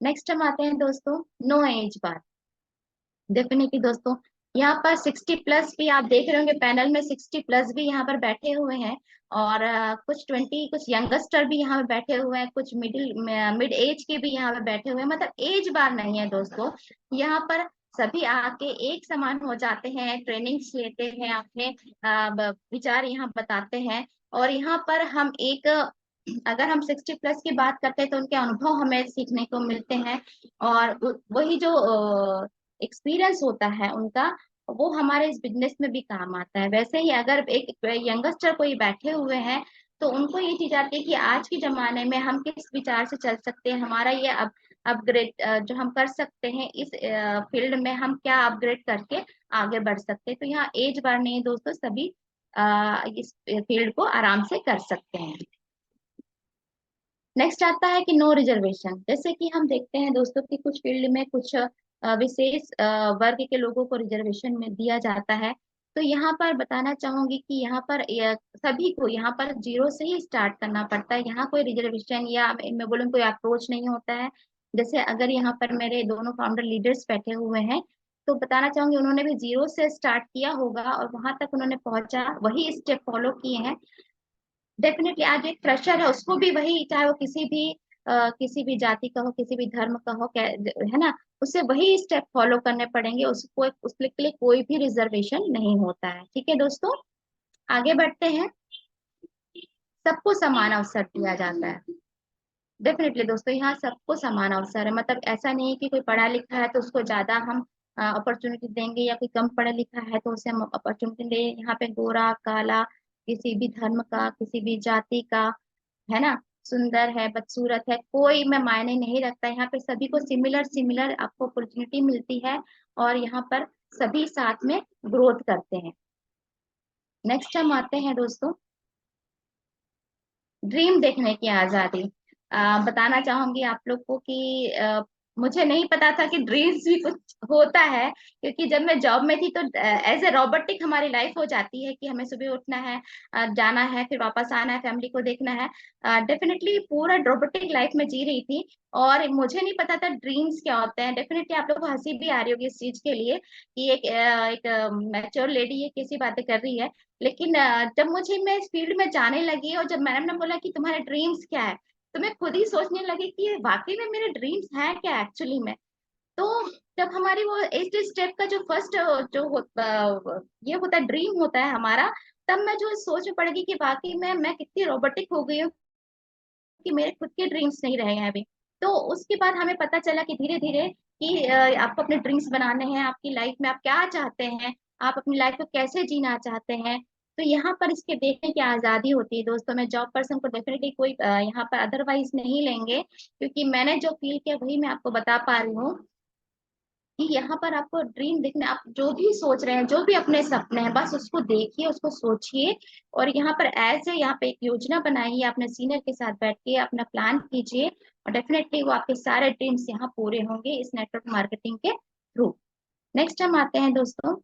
नेक्स्ट हम आते हैं दोस्तों, नो एज बार। डेफिनेटली दोस्तों यहाँ पर 60+ भी आप देख रहे होंगे, पैनल में 60+ भी यहाँ पर बैठे हुए हैं, और कुछ 20, कुछ यंगस्टर भी यहाँ पे बैठे हुए हैं, कुछ मिड एज के भी यहाँ पे बैठे हुए हैं। मतलब एज बार नहीं है दोस्तों, यहाँ पर सभी आके एक समान हो जाते हैं, ट्रेनिंग्स लेते हैं, अपने विचार यहाँ बताते हैं। और यहाँ पर हम अगर हम 60+ की बात करते हैं तो उनके अनुभव हमें सीखने को मिलते हैं, और वही जो एक्सपीरियंस होता है उनका, वो हमारे इस बिजनेस में भी काम आता है। वैसे ही अगर एक यंगस्टर कोई बैठे हुए हैं तो उनको ये चीज आती है कि आज के जमाने में हम किस विचार से चल सकते हैं, हमारा ये अपग्रेड जो हम कर सकते हैं इस फील्ड में, हम क्या अपग्रेड करके आगे बढ़ सकते हैं। तो यहाँ एज बार नहीं है दोस्तों, सभी इस फील्ड को आराम से कर सकते हैं। नेक्स्ट आता है कि नो रिजर्वेशन। जैसे कि हम देखते हैं दोस्तों कि कुछ फील्ड में कुछ विशेष वर्ग के लोगों को रिजर्वेशन में दिया जाता है। तो यहाँ पर बताना चाहूंगी कि यहाँ पर सभी को यहाँ पर जीरो से ही स्टार्ट करना पड़ता है। यहाँ कोई रिजर्वेशन या मैं बोलूँ कोई अप्रोच नहीं होता है। जैसे अगर यहाँ पर मेरे दोनों फाउंडर लीडर्स बैठे हुए हैं, तो बताना चाहूंगी उन्होंने भी जीरो से स्टार्ट किया होगा और वहां तक उन्होंने पहुंचा, वही स्टेप फॉलो किए हैं। डेफिनेटली आज एक फ्रेशर है, उसको भी वही, चाहे वो किसी भी जाति का हो, किसी भी धर्म का हो, है ना, उसे वही स्टेप फॉलो करने पड़ेंगे, उसको उसके लिए कोई भी रिजर्वेशन नहीं होता है। ठीक है दोस्तों, आगे बढ़ते हैं। सबको समान अवसर दिया जाता है। डेफिनेटली दोस्तों यहाँ सबको समान अवसर है, मतलब ऐसा नहीं है कि कोई पढ़ा लिखा है तो उसको ज्यादा हम अपॉर्चुनिटी देंगे, या कोई कम पढ़ा लिखा है तो उसे हम अपॉर्चुनिटी दे। यहाँ पे गोरा काला, किसी भी धर्म का, किसी भी जाति का, है ना, सुंदर है बदसूरत है, कोई में मायने नहीं रखता। यहाँ पे सभी को सिमिलर सिमिलर आपको अपॉर्चुनिटी मिलती है, और यहाँ पर सभी साथ में ग्रोथ करते हैं। नेक्स्ट हम आते हैं दोस्तों, ड्रीम देखने की आजादी। बताना चाहूंगी आप लोग को कि मुझे नहीं पता था कि ड्रीम्स भी कुछ होता है, क्योंकि जब मैं जॉब में थी तो एज ए रोबोटिक हमारी लाइफ हो जाती है कि हमें सुबह उठना है, जाना है, फिर वापस आना है, फैमिली को देखना है। डेफिनेटली पूरा रोबोटिक लाइफ में जी रही थी, और मुझे नहीं पता था ड्रीम्स क्या होते हैं। डेफिनेटली आप लोग को हंसी भी आ रही होगी इस चीज के लिए कि एक मैच्योर लेडी ये कैसी बातें कर रही है। लेकिन जब मैं इस फील्ड में जाने लगी और जब मैडम ने बोला कि तुम्हारे ड्रीम्स क्या है, तो मैं खुद ही सोचने लगी कि ये वाकई में मेरे ड्रीम्स हैं क्या एक्चुअली में। तो जब हमारी वो 8 स्टेप का जो फर्स्ट जो ये होता है, ड्रीम होता है हमारा, तब मैं जो सोच में पड़ गई कि वाकई में मैं कितनी रोबोटिक हो गई हूँ कि मेरे खुद के ड्रीम्स नहीं रहे हैं अभी। तो उसके बाद हमें पता चला कि धीरे धीरे कि आपको अपने ड्रीम्स बनाने हैं, आपकी लाइफ में आप क्या चाहते हैं, आप अपनी लाइफ को कैसे जीना चाहते हैं। तो यहाँ पर इसके देखने की आजादी होती है दोस्तों। मैं जॉब पर्सन को डेफिनेटली कोई यहाँ पर अदरवाइज नहीं लेंगे, क्योंकि मैंने जो फील किया वही मैं आपको बता पा रही हूँ कि यहाँ पर आपको ड्रीम देखना, आप जो भी सोच रहे हैं, जो भी अपने सपने हैं, बस उसको देखिए, उसको सोचिए, और यहाँ पर यहाँ पे एक योजना बनाइए, अपने सीनियर के साथ बैठ के अपना प्लान कीजिए, और डेफिनेटली वो आपके सारे ड्रीम्स यहाँ पूरे होंगे इस नेटवर्क मार्केटिंग के थ्रू। नेक्स्ट हम आते हैं दोस्तों,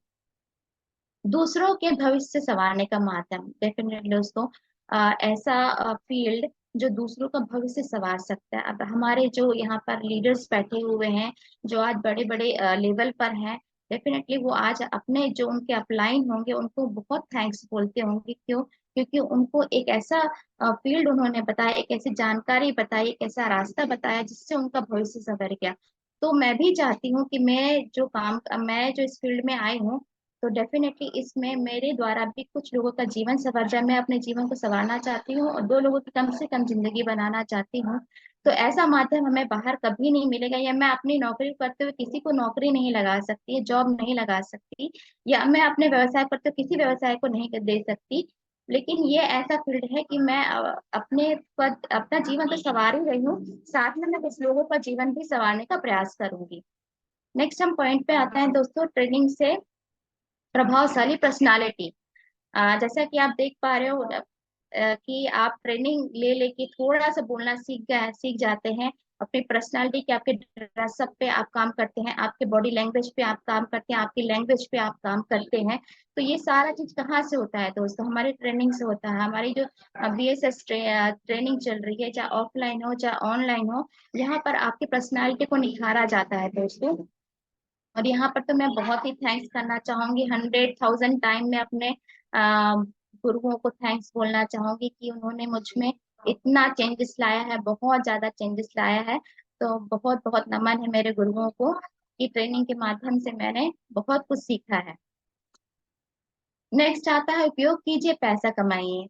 दूसरों के भविष्य संवारने का माध्यम। डेफिनेटली दोस्तों, ऐसा फील्ड जो दूसरों का भविष्य संवार सकता है। अब हमारे जो यहाँ पर लीडर्स बैठे हुए हैं, जो आज बड़े बड़े लेवल पर हैं, डेफिनेटली वो आज अपने जो उनके अपलाइन होंगे उनको बहुत थैंक्स बोलते होंगे। क्यों? क्योंकि उनको एक ऐसा फील्ड उन्होंने बताया, एक ऐसी जानकारी बताई, एक ऐसा रास्ता बताया जिससे उनका भविष्य संवर गया। तो मैं भी चाहती हूँ कि मैं जो इस फील्ड में आई हूँ, तो डेफिनेटली इसमें मेरे द्वारा भी कुछ लोगों का जीवन संवर जाए। मैं अपने जीवन को संवारना चाहती हूँ और 2 लोगों की कम से कम जिंदगी बनाना चाहती हूँ। तो ऐसा माध्यम हमें बाहर कभी नहीं मिलेगा, या मैं अपनी नौकरी करते हुए किसी को नौकरी नहीं लगा सकती, जॉब नहीं लगा सकती, या मैं अपने व्यवसाय करते हुए किसी व्यवसाय को नहीं दे सकती। लेकिन ये ऐसा फील्ड है कि मैं अपना जीवन तो संवार ही रही हूँ, साथ में मैं कुछ लोगों का जीवन भी संवारने का प्रयास करूंगी। नेक्स्ट हम पॉइंट पे आते हैं दोस्तों, ट्रेनिंग से प्रभावशाली पर्सनालिटी। जैसा कि आप देख पा रहे हो कि आप ट्रेनिंग ले लेके थोड़ा सा बोलना सीख जाते हैं। अपनी पर्सनालिटी के, आपके ड्रेसअप पे आप काम करते हैं, आपके बॉडी लैंग्वेज पे आप काम करते हैं, आपकी लैंग्वेज पे आप काम करते हैं। तो ये सारा चीज कहाँ से होता है दोस्तों? हमारे ट्रेनिंग से होता है। हमारी जो BSS ट्रेनिंग चल रही है, चाहे ऑफलाइन हो चाहे ऑनलाइन हो, यहाँ पर आपकी पर्सनालिटी को निखारा जाता है दोस्तों। और यहाँ पर तो मैं बहुत ही थैंक्स करना चाहूंगी, 100,000 टाइम में अपने गुरुओं को थैंक्स बोलना चाहूंगी कि उन्होंने मुझ में इतना चेंजेस लाया है, बहुत ज्यादा चेंजेस लाया है। तो बहुत बहुत नमन है मेरे गुरुओं को कि ट्रेनिंग के माध्यम से मैंने बहुत कुछ सीखा है। नेक्स्ट आता है, उपयोग कीजिए, पैसा कमाइए।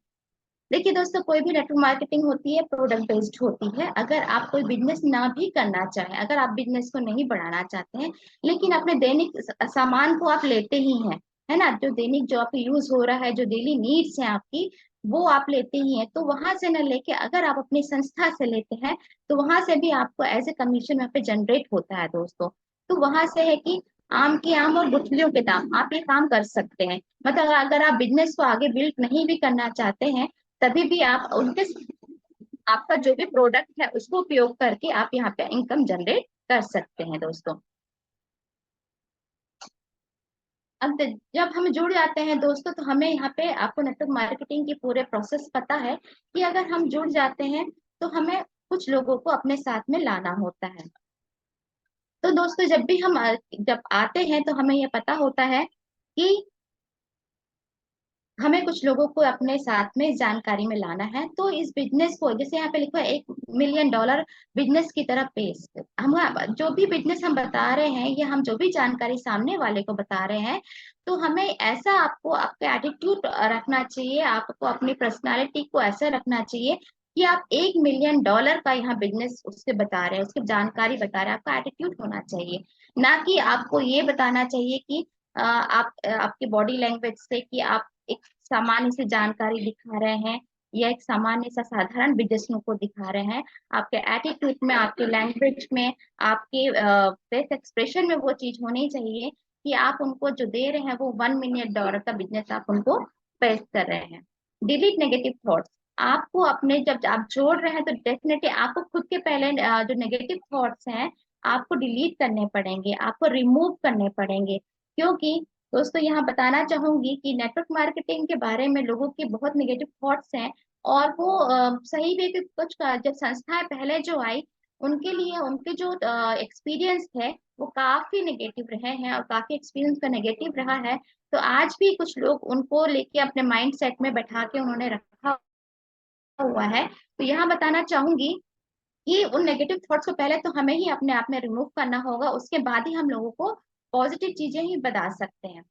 देखिए दोस्तों, कोई भी नेटवर्क मार्केटिंग होती है प्रोडक्ट बेस्ड होती है। अगर आप कोई बिजनेस ना भी करना चाहें, अगर आप बिजनेस को नहीं बढ़ाना चाहते हैं, लेकिन अपने दैनिक सामान को आप लेते ही हैं, है ना, जो दैनिक जो आपको यूज हो रहा है, जो डेली नीड्स हैं आपकी, वो आप लेते ही हैं, तो वहां से न लेके अगर आप अपनी संस्था से लेते हैं, तो वहां से भी आपको एज ए कमीशन वहाँ पे जनरेट होता है दोस्तों। तो वहां से है कि आम के आम और गुठलियों के दाम, आप ये काम कर सकते हैं। मतलब अगर आप बिजनेस को आगे बिल्ड नहीं भी करना चाहते हैं, तभी भी आप उनके आपका जो भी प्रोडक्ट है उसको उपयोग करके आप यहाँ पे इनकम जनरेट कर सकते हैं दोस्तों। अब जब हम जुड़ जाते हैं दोस्तों, तो हमें यहाँ पे, आपको नेटवर्क मार्केटिंग की पूरे प्रोसेस पता है कि अगर हम जुड़ जाते हैं तो हमें कुछ लोगों को अपने साथ में लाना होता है। तो दोस्तों, जब आते हैं तो हमें ये पता होता है कि हमें कुछ लोगों को अपने साथ में जानकारी में लाना है। तो इस बिजनेस को, जैसे यहाँ पे लिखा है, $1 मिलियन बिजनेस की तरफ पेश। हम जो भी बिजनेस हम बता रहे हैं, ये हम जो भी जानकारी सामने वाले को बता रहे हैं, तो हमें ऐसा आपको आपका एटीट्यूड रखना चाहिए, आपको अपनी पर्सनालिटी को ऐसा रखना चाहिए कि आप $1 मिलियन का यहाँ बिजनेस उससे बता रहे हैं, उसकी जानकारी बता रहे हैं। आपका एटीट्यूड होना चाहिए, ना कि आपको ये बताना चाहिए कि आपकी बॉडी लैंग्वेज से कि आप एक सामान्य सी जानकारी दिखा रहे हैं, या एक सामान्य सा साधारण बिजनेस को दिखा रहे हैं। आपके एटीट्यूड में, आपके लैंग्वेज में, आपके फेस एक्सप्रेशन में वो चीज होनी चाहिए कि आप उनको जो दे रहे हैं वो $1 मिलियन का बिजनेस आप उनको पेश कर रहे हैं। Delete negative thoughts. आपको अपने, जब आप जोड़ रहे हैं, तो डेफिनेटली आपको खुद के पहले जो नेगेटिव थॉट्स हैं आपको डिलीट करने पड़ेंगे, आपको रिमूव करने पड़ेंगे। क्योंकि दोस्तों यहाँ बताना चाहूंगी कि नेटवर्क मार्केटिंग के बारे में लोगों के बहुत निगेटिव थॉट्स हैं, और वो सही भी है कि कुछ जब संस्थाएं पहले जो आई उनके लिए उनके जो एक्सपीरियंस है वो काफी नेगेटिव रहे हैं और काफी एक्सपीरियंस का नेगेटिव रहा है। तो आज भी कुछ लोग उनको लेके अपने माइंड सेट में बैठा के उन्होंने रखा हुआ है। तो यहाँ बताना चाहूंगी कि उन नेगेटिव थॉट्स को पहले तो हमें ही अपने आप में रिमूव करना होगा, उसके बाद ही हम लोगों को पॉजिटिव चीजें ही बता सकते हैं।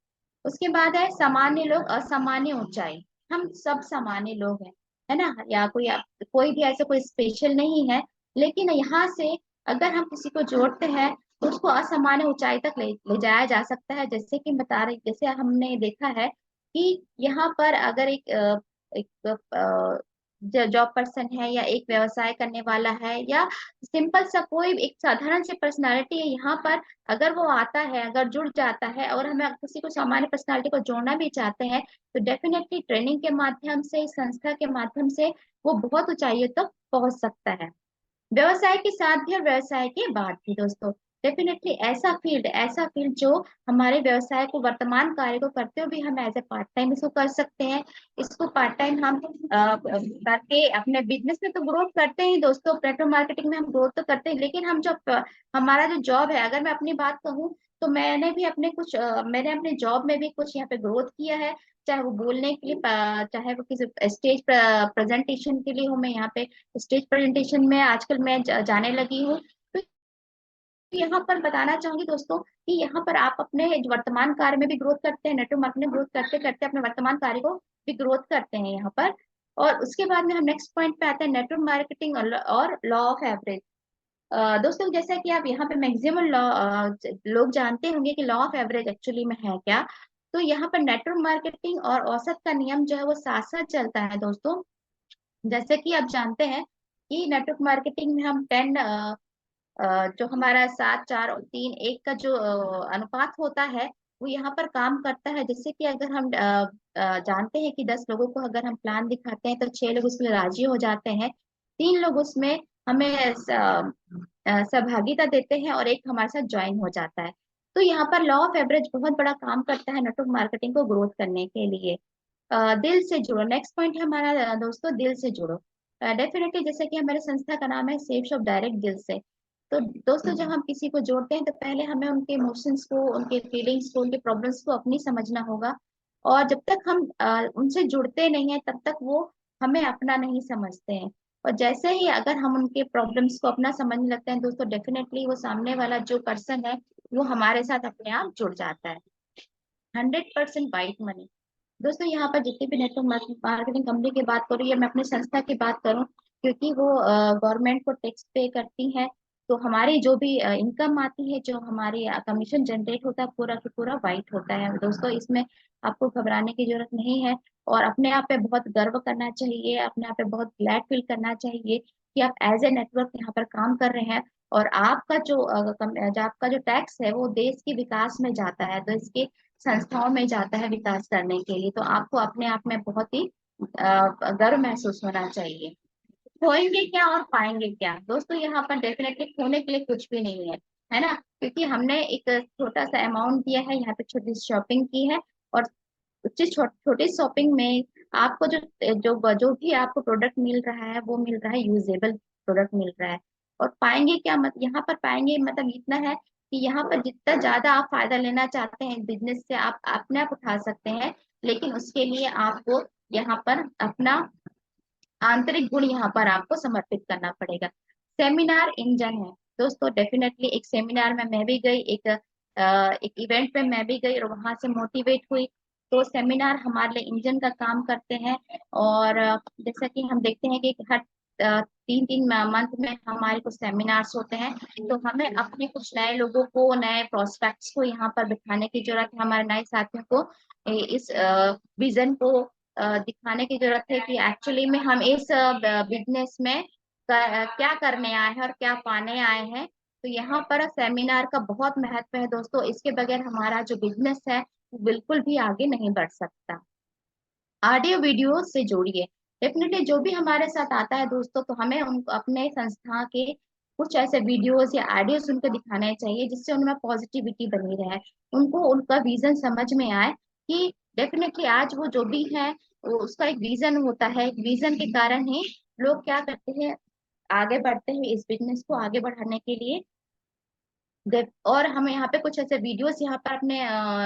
उसके बाद है सामान्य लोग असामान्य ऊंचाई। हम सब सामान्य लोग हैं, है ना, या कोई भी ऐसा कोई स्पेशल नहीं है। लेकिन यहाँ से अगर हम किसी को जोड़ते हैं तो उसको असामान्य ऊंचाई तक ले जाया जा सकता है। जैसे कि बता रही, जैसे हमने देखा है कि यहाँ पर अगर एक जॉब पर्सन है या एक व्यवसाय करने वाला है या सिंपल सा कोई एक साधारण सी पर्सनालिटी है, यहाँ पर अगर वो आता है, अगर जुड़ जाता है, और हमें किसी को सामान्य पर्सनालिटी को जोड़ना भी चाहते हैं तो डेफिनेटली ट्रेनिंग के माध्यम से, संस्था के माध्यम से वो बहुत ऊंचाइयों तक पहुंच सकता है। व्यवसाय के साथ भी और व्यवसाय के बाद भी दोस्तों, डेफिनेटली ऐसा फील्ड जो हमारे व्यवसाय को, वर्तमान कार्य को करते हुए भी हम एज ए पार्ट टाइम इसको कर सकते हैं। इसको पार्ट टाइम हम करके अपने बिजनेस में तो ग्रोथ करते हैं दोस्तों, नेटवर्क मार्केटिंग में हम ग्रोथ तो करते हैं, लेकिन हम जब हमारा जो जॉब है, अगर मैं अपनी बात कहूँ तो मैंने अपने जॉब में भी कुछ यहाँ पे ग्रोथ किया है। चाहे वो बोलने के लिए, चाहे वो किसी स्टेज प्रेजेंटेशन के लिए हो, मैं यहाँ पे स्टेज प्रेजेंटेशन में आजकल मैं जाने लगी हूँ। तो यहाँ पर बताना चाहूंगी दोस्तों कि यहाँ पर आप अपने वर्तमान कार्य में भी ग्रोथ करते हैं, नेटवर्क मार्केटिंग ग्रोथ करते करते अपने वर्तमान कार्य को भी ग्रोथ करते हैं यहाँ पर। और उसके बाद में हम नेक्स्ट पॉइंट पे आते हैं, नेटवर्क मार्केटिंग और लॉ ऑफ एवरेज। दोस्तों जैसा कि आप यहाँ पे मैक्सिमम लोग जानते होंगे कि लॉ ऑफ एवरेज एक्चुअली में है क्या। तो यहाँ पर नेटवर्क मार्केटिंग और औसत का नियम जो है वो साथ साथ चलता है दोस्तों। जैसे कि आप जानते हैं कि नेटवर्क मार्केटिंग में हम 10 जो हमारा 7 4 3 1 का जो अनुपात होता है वो यहाँ पर काम करता है। जैसे कि अगर हम जानते हैं कि 10 लोगों को अगर हम प्लान दिखाते हैं तो 6 लोग उसमें राजी हो जाते हैं, 3 लोग उसमें हमें सहभागिता देते हैं और एक हमारे साथ ज्वाइन हो जाता है। तो यहाँ पर लॉ ऑफ एवरेज बहुत बड़ा काम करता है नेटवर्क मार्केटिंग को ग्रोथ करने के लिए। दिल से जुड़ो, नेक्स्ट पॉइंट है हमारा दोस्तों, दिल से जुड़ो। डेफिनेटली जैसे कि हमारे संस्था का नाम है सेफ शॉप डायरेक्ट दिल से। तो दोस्तों जब हम किसी को जोड़ते हैं तो पहले हमें उनके इमोशंस को, उनके फीलिंग्स को, उनके प्रॉब्लम्स को अपनी समझना होगा। और जब तक हम उनसे जुड़ते नहीं है तब तक वो हमें अपना नहीं समझते हैं। और जैसे ही अगर हम उनके प्रॉब्लम्स को अपना समझने लगते हैं दोस्तों, डेफिनेटली वो सामने वाला जो पर्सन है वो हमारे साथ अपने आप जुड़ जाता है। 100% वाइट मनी। दोस्तों यहाँ पर जितनी भी नेटवर्क मार्केटिंग कंपनी की बात करूँ या मैं अपनी संस्था की बात करूँ, क्योंकि वो गवर्नमेंट को टैक्स पे करती है, तो हमारी जो भी इनकम आती है, जो हमारी कमीशन जनरेट होता है, पूरा का पूरा वाइट होता है दोस्तों। इसमें आपको घबराने की जरूरत नहीं है और अपने आप पे बहुत गर्व करना चाहिए, अपने आप पे बहुत ग्लैड फील करना चाहिए कि आप एज ए नेटवर्क यहाँ पर काम कर रहे हैं। और आपका जो टैक्स है वो देश के विकास में जाता है, तो इसके संस्थाओं में जाता है विकास करने के लिए। तो आपको अपने आप में बहुत ही गर्व महसूस होना चाहिए। खोएंगे क्या और पाएंगे क्या दोस्तों, यहाँ पर डेफिनेटली खोने के लिए कुछ भी नहीं है ना, क्योंकि हमने एक छोटा सा अमाउंट दिया है, यहाँ पे छोटी शॉपिंग की है, और उस छोटी शॉपिंग में आपको जो जो जो भी आपको प्रोडक्ट मिल रहा है वो मिल रहा है, यूजेबल प्रोडक्ट मिल रहा है। और पाएंगे क्या, यहाँ पर पाएंगे मतलब इतना है कि यहाँ पर जितना ज्यादा आप फायदा लेना चाहते हैं बिजनेस से, आप अपने आप उठा सकते हैं, लेकिन उसके लिए आपको यहाँ पर अपना आंतरिक गुण यहाँ पर आपको समर्पित करना पड़ेगा। सेमिनार इंजन है दोस्तों, डेफिनेटली एक सेमिनार में मैं भी गई, एक इवेंट में मैं भी गई और वहां से मोटिवेट हुई। तो सेमिनार हमारे लिए इंजन का काम करते हैं। और जैसा कि हम देखते हैं कि हर 3 3 मंथ में हमारे कुछ सेमिनार्स होते हैं, तो हमें अपने कुछ नए लोगों को, नए प्रोस्पेक्ट्स को यहाँ पर बिठाने की जरूरत है, हमारे नए साथियों को इस विजन को दिखाने की जरूरत है कि एक्चुअली में हम इस बिजनेस में क्या करने आए हैं और क्या पाने आए हैं। तो यहाँ पर सेमिनार का बहुत महत्व है दोस्तों, इसके बगैर हमारा जो बिजनेस है वो बिल्कुल भी आगे नहीं बढ़ सकता। ऑडियो वीडियो से जोड़िए। डेफिनेटली जो भी हमारे साथ आता है दोस्तों, तो हमें उनको अपने संस्था के कुछ ऐसे वीडियोस या ऑडियोस उनको दिखाने चाहिए जिससे उनमें पॉजिटिविटी बनी रहे, उनको उनका विजन समझ में आए कि डेफिनेटली आज वो जो भी है वो उसका एक विजन होता है, एक विजन के कारण ही लोग क्या करते हैं, आगे बढ़ते हैं इस बिजनेस को आगे बढ़ाने के लिए। और हम यहाँ पे कुछ ऐसे वीडियोस यहाँ पर अपने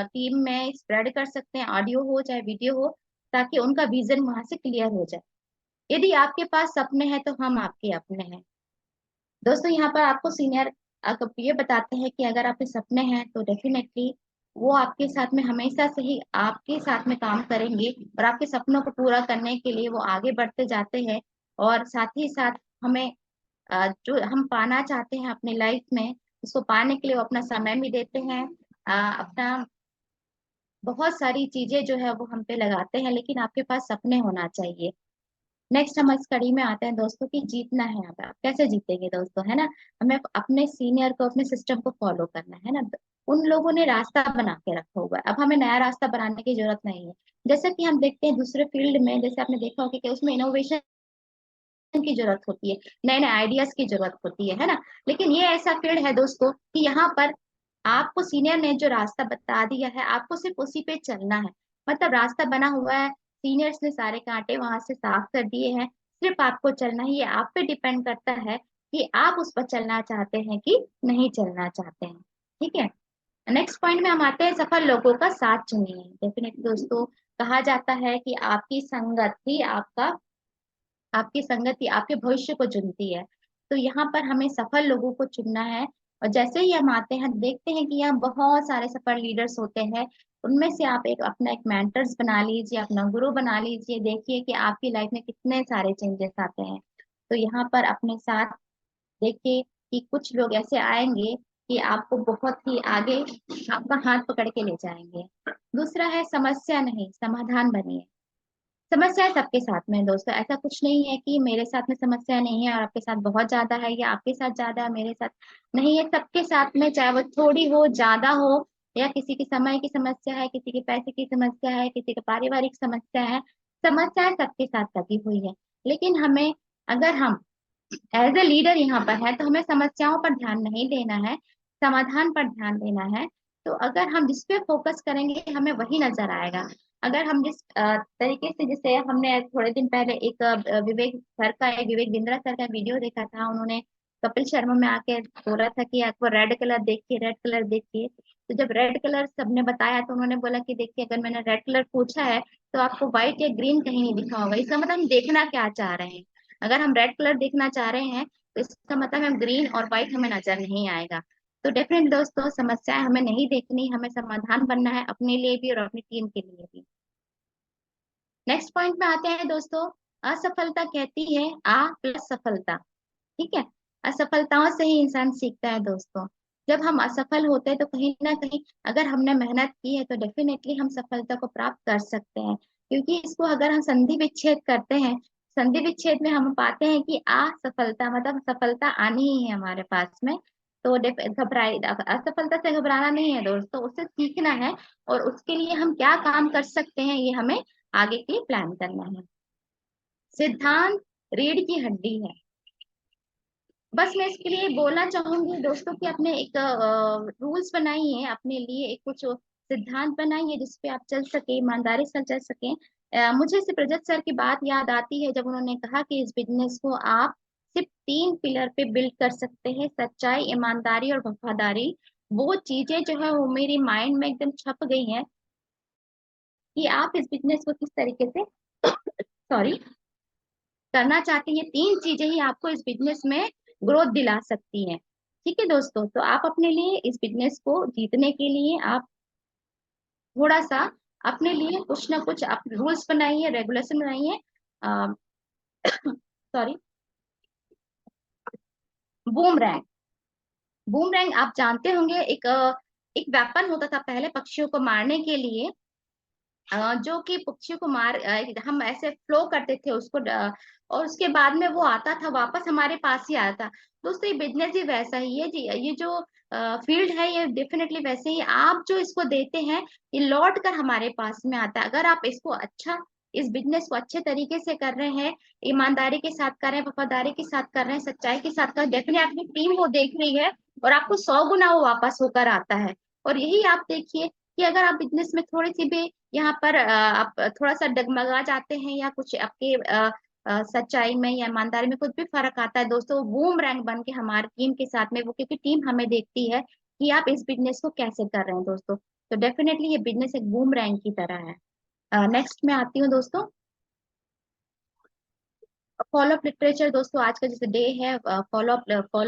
टीम में स्प्रेड कर सकते हैं, ऑडियो हो चाहे वीडियो हो, ताकि उनका विजन वहां से क्लियर हो जाए। यदि आपके पास सपने हैं तो हम आपके अपने हैं। दोस्तों यहाँ पर आपको सीनियर ये बताते हैं कि अगर आपके सपने हैं तो डेफिनेटली वो आपके साथ में हमेशा से ही आपके साथ में काम करेंगे और आपके सपनों को पूरा करने के लिए वो आगे बढ़ते जाते हैं। और साथ ही साथ हमें जो हम पाना चाहते हैं अपनी लाइफ में, उसको पाने के लिए वो अपना समय भी देते हैं, अपना बहुत सारी चीजें जो है वो हम पे लगाते हैं, लेकिन आपके पास सपने होना चाहिए। नेक्स्ट हम इस कड़ी में आते हैं दोस्तों कि जीतना है। अब आप कैसे जीतेंगे दोस्तों, है ना? हमें अपने सीनियर को, अपने सिस्टम को फॉलो करना है ना। उन लोगों ने रास्ता बना के रखा हुआ है, अब हमें नया रास्ता बनाने की जरूरत नहीं है। जैसे कि हम देखते हैं दूसरे फील्ड में, जैसे आपने देखा होगा कि उसमें इनोवेशन की जरूरत होती है, नए नए आइडियाज की जरूरत होती है ना। लेकिन ये ऐसा फील्ड है दोस्तों कि यहाँ पर आपको सीनियर ने जो रास्ता बता दिया है, आपको सिर्फ उसी पे चलना है। मतलब रास्ता बना हुआ है, सीनियर्स ने सारे कांटे वहां से साफ कर दिए हैं, सिर्फ आपको चलना है। ये आप पे डिपेंड करता है कि आप उस पर चलना चाहते हैं कि नहीं चलना चाहते हैं। ठीक है, नेक्स्ट पॉइंट में हम आते हैं, सफल लोगों का साथ चुनिए। डेफिनेटली दोस्तों, कहा जाता है कि आपकी संगत ही आपकी संगति आपके भविष्य को चुनती है। तो यहाँ पर हमें सफल लोगों को चुनना है। और जैसे ही हम आते हैं, देखते हैं कि यहाँ बहुत सारे सफल लीडर्स होते हैं, उनमें से आप एक अपना एक मेंटर्स बना लीजिए, अपना गुरु बना लीजिए। देखिए कि आपकी लाइफ में कितने सारे चेंजेस आते हैं। तो यहाँ पर अपने साथ देखिए कि कुछ लोग ऐसे आएंगे कि आपको बहुत ही आगे आपका हाथ पकड़ के ले जाएंगे। दूसरा है, समस्या नहीं समाधान बनिए। समस्या सबके साथ में है दोस्तों, ऐसा कुछ नहीं है कि मेरे साथ में समस्या नहीं है और आपके साथ बहुत ज्यादा है, या आपके साथ ज्यादा है मेरे साथ नहीं है। सबके साथ में, चाहे वो थोड़ी हो ज्यादा हो, या किसी की समय की समस्या है, किसी के पैसे की समस्या है, किसी की पारिवारिक समस्या है, समस्याएं सबके साथ लगी हुई है। लेकिन हमें, अगर हम एज ए लीडर यहाँ पर है, तो हमें समस्याओं पर ध्यान नहीं देना है, समाधान पर ध्यान देना है। तो अगर हम जिस पे फोकस करेंगे हमें वही नजर आएगा। अगर हम जिस तरीके से, जैसे हमने थोड़े दिन पहले एक विवेक बिंद्रा सर का वीडियो देखा था, उन्होंने कपिल शर्मा में आके बोला था कि आपको रेड कलर देखिए, रेड कलर देखिए। तो जब रेड कलर सबने बताया तो उन्होंने बोला कि देखिए, अगर मैंने रेड कलर पूछा है तो आपको व्हाइट या ग्रीन कहीं नहीं दिखा होगा, इसका मतलब हम देखना क्या चाह रहे हैं। अगर हम रेड कलर देखना चाह रहे हैं तो इसका मतलब हम ग्रीन और व्हाइट हमें नजर नहीं आएगा। तो डेफिनेट दोस्तों, समस्याएं हमें नहीं देखनी, हमें समाधान बनना है, अपने लिए भी और अपनी टीम के लिए भी। नेक्स्ट पॉइंट में आते हैं दोस्तों, असफलता कहती है आ प्लस सफलता। ठीक है, असफलताओं से ही इंसान सीखता है दोस्तों। जब हम असफल होते हैं तो कहीं ना कहीं अगर हमने मेहनत की है तो डेफिनेटली हम सफलता को प्राप्त कर सकते हैं। क्योंकि इसको अगर हम संधि विच्छेद करते हैं, संधि विच्छेद में हम पाते हैं कि असफलता मतलब सफलता आनी ही है हमारे पास में। तो घबराए, असफलता से घबराना नहीं है दोस्तों, उससे सीखना है। और उसके लिए हम क्या काम कर सकते हैं, ये हमें आगे के लिए प्लान करना है। सिद्धांत रीढ़ की हड्डी है। बस मैं इसके लिए बोलना चाहूंगी दोस्तों कि अपने एक रूल्स बनाइए, अपने लिए एक कुछ सिद्धांत बनाइए जिसपे आप चल सके, ईमानदारी से चल सके। मुझे सिर्फ रजत सर की बात याद आती है जब उन्होंने कहा कि इस बिजनेस को आप सिर्फ 3 पिलर पे बिल्ड कर सकते हैं, सच्चाई, ईमानदारी और वफादारी। वो चीजें जो है वो मेरी माइंड में एकदम छप गई हैं कि आप इस बिजनेस को किस तरीके से सॉरी करना चाहते हैं। 3 चीजें ही आपको इस बिजनेस में ग्रोथ दिला सकती हैं। ठीक है दोस्तों, तो आप अपने लिए इस बिजनेस को जीतने के लिए आप थोड़ा सा अपने लिए कुछ ना कुछ आप रूल्स बनाइए, रेगुलेशन बनाइए। Sorry, boomerang. बूमरैंग आप जानते होंगे, एक वेपन होता था पहले पक्षियों को मारने के लिए, जो कि पक्षियों को हम ऐसे फ्लो करते थे उसको, और उसके बाद में वो आता था वापस हमारे पास ही आता था। दोस्तों, ये बिजनेस ही वैसा ही है जी, ये जो फील्ड है ये डेफिनेटली वैसे ही, आप जो इसको देते हैं ये लौट कर हमारे पास में आता है। अगर आप इसको अच्छा इस बिजनेस को अच्छे तरीके से कर रहे हैं, ईमानदारी के साथ कर रहे हैं, वफादारी के साथ कर रहे हैं, सच्चाई के साथ कर रहे हैं, डेफिनेटली आपकी टीम वो देख रही है और आपको 100 गुना वो वापस होकर आता है। और यही आप देखिए कि अगर आप बिजनेस में थोड़ी सी भी यहाँ पर आप थोड़ा सा डगमगा जाते हैं या कुछ आपके सच्चाई में या ईमानदारी में कुछ भी फर्क आता है दोस्तों, वो बूम रैंक बन के हमारी टीम के साथ में, वो क्योंकि टीम हमें देखती है कि आप इस बिजनेस को कैसे कर रहे हैं दोस्तों। तो डेफिनेटली ये बिजनेस एक बूम रैंक की तरह है। नेक्स्ट मैं आती हूँ दोस्तों, फॉलो अप लिटरेचर। दोस्तों आज का जैसे डे है फॉलो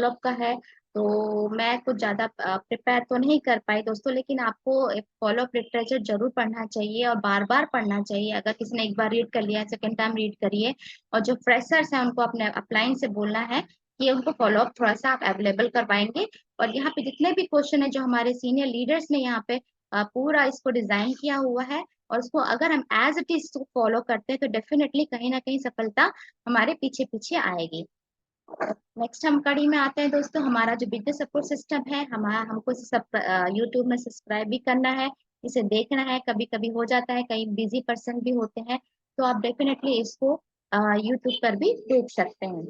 अप का है, तो मैं कुछ ज्यादा प्रिपेयर तो नहीं कर पाई दोस्तों, लेकिन आपको फॉलो अप लिटरेचर जरूर पढ़ना चाहिए और बार बार पढ़ना चाहिए। अगर किसी ने एक बार रीड कर लिया है, सेकेंड टाइम रीड करिए। और जो फ्रेशर्स हैं उनको अपने अपलाइन से बोलना है कि उनको फॉलो अप थोड़ा सा आप अवेलेबल करवाएंगे। और यहाँ पे जितने भी क्वेश्चन है जो हमारे सीनियर लीडर्स ने यहाँ पे पूरा इसको डिजाइन किया हुआ है, और उसको अगर हम एज इट इज फॉलो करते हैं तो डेफिनेटली कहीं ना कहीं सफलता हमारे पीछे पीछे आएगी। नेक्स्ट हम कड़ी में आते हैं दोस्तों, हमारा जो बिजनेस सपोर्ट सिस्टम है, हमारा हमको सब यूट्यूब में सब्सक्राइब भी करना है, इसे देखना है। कभी कभी हो जाता है, कई बिजी पर्सन भी होते हैं, तो आप डेफिनेटली इसको यूट्यूब पर भी देख सकते हैं।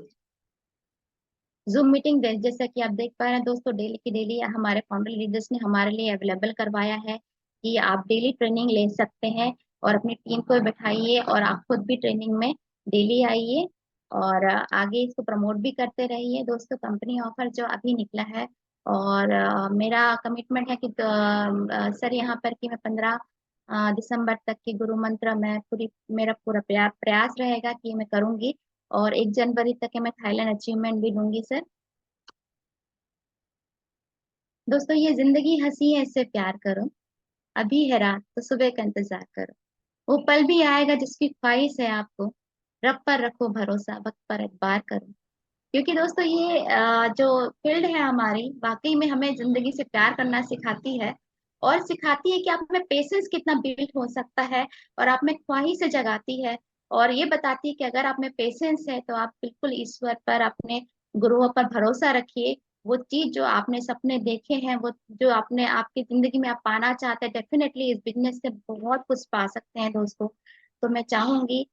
जूम मीटिंग जैसा कि आप देख पा रहे हैं दोस्तों, डेली की डेली हमारे फाउंडर लीडर्स ने हमारे लिए अवेलेबल करवाया है कि आप डेली ट्रेनिंग ले सकते हैं और अपनी टीम को बैठाइए और आप खुद भी ट्रेनिंग में डेली आइए और आगे इसको प्रमोट भी करते रहिए दोस्तों। कंपनी ऑफर जो अभी निकला है, और मेरा कमिटमेंट है कि सर यहाँ पर कि मैं 15 दिसंबर तक की गुरु मंत्र मैं मेरा पूरा प्रयास रहेगा कि मैं करूंगी, और 1 जनवरी तक के मैं थाईलैंड अचीवमेंट भी लूंगी सर। दोस्तों ये जिंदगी हंसी है, इससे प्यार करो, अभी है रात तो सुबह का इंतजार करो, वो पल भी आएगा जिसकी ख्वाहिश है आपको, रब पर रखो भरोसा, वक्त पर एतबार करो। क्योंकि दोस्तों ये जो फील्ड है हमारी, वाकई में हमें जिंदगी से प्यार करना सिखाती है, और सिखाती है कि आप में पेशेंस कितना बिल्ड हो सकता है, और आप में ख्वाहिश जगाती है, और ये बताती है कि अगर आप में पेशेंस है तो आप बिल्कुल ईश्वर पर, अपने गुरुओं पर भरोसा रखिए। वो चीज जो आपने सपने देखे हैं, वो जो आपने आपकी जिंदगी में आप पाना चाहते हैं, डेफिनेटली इस बिजनेस से बहुत कुछ पा सकते हैं दोस्तों। तो मैं चाहूंगी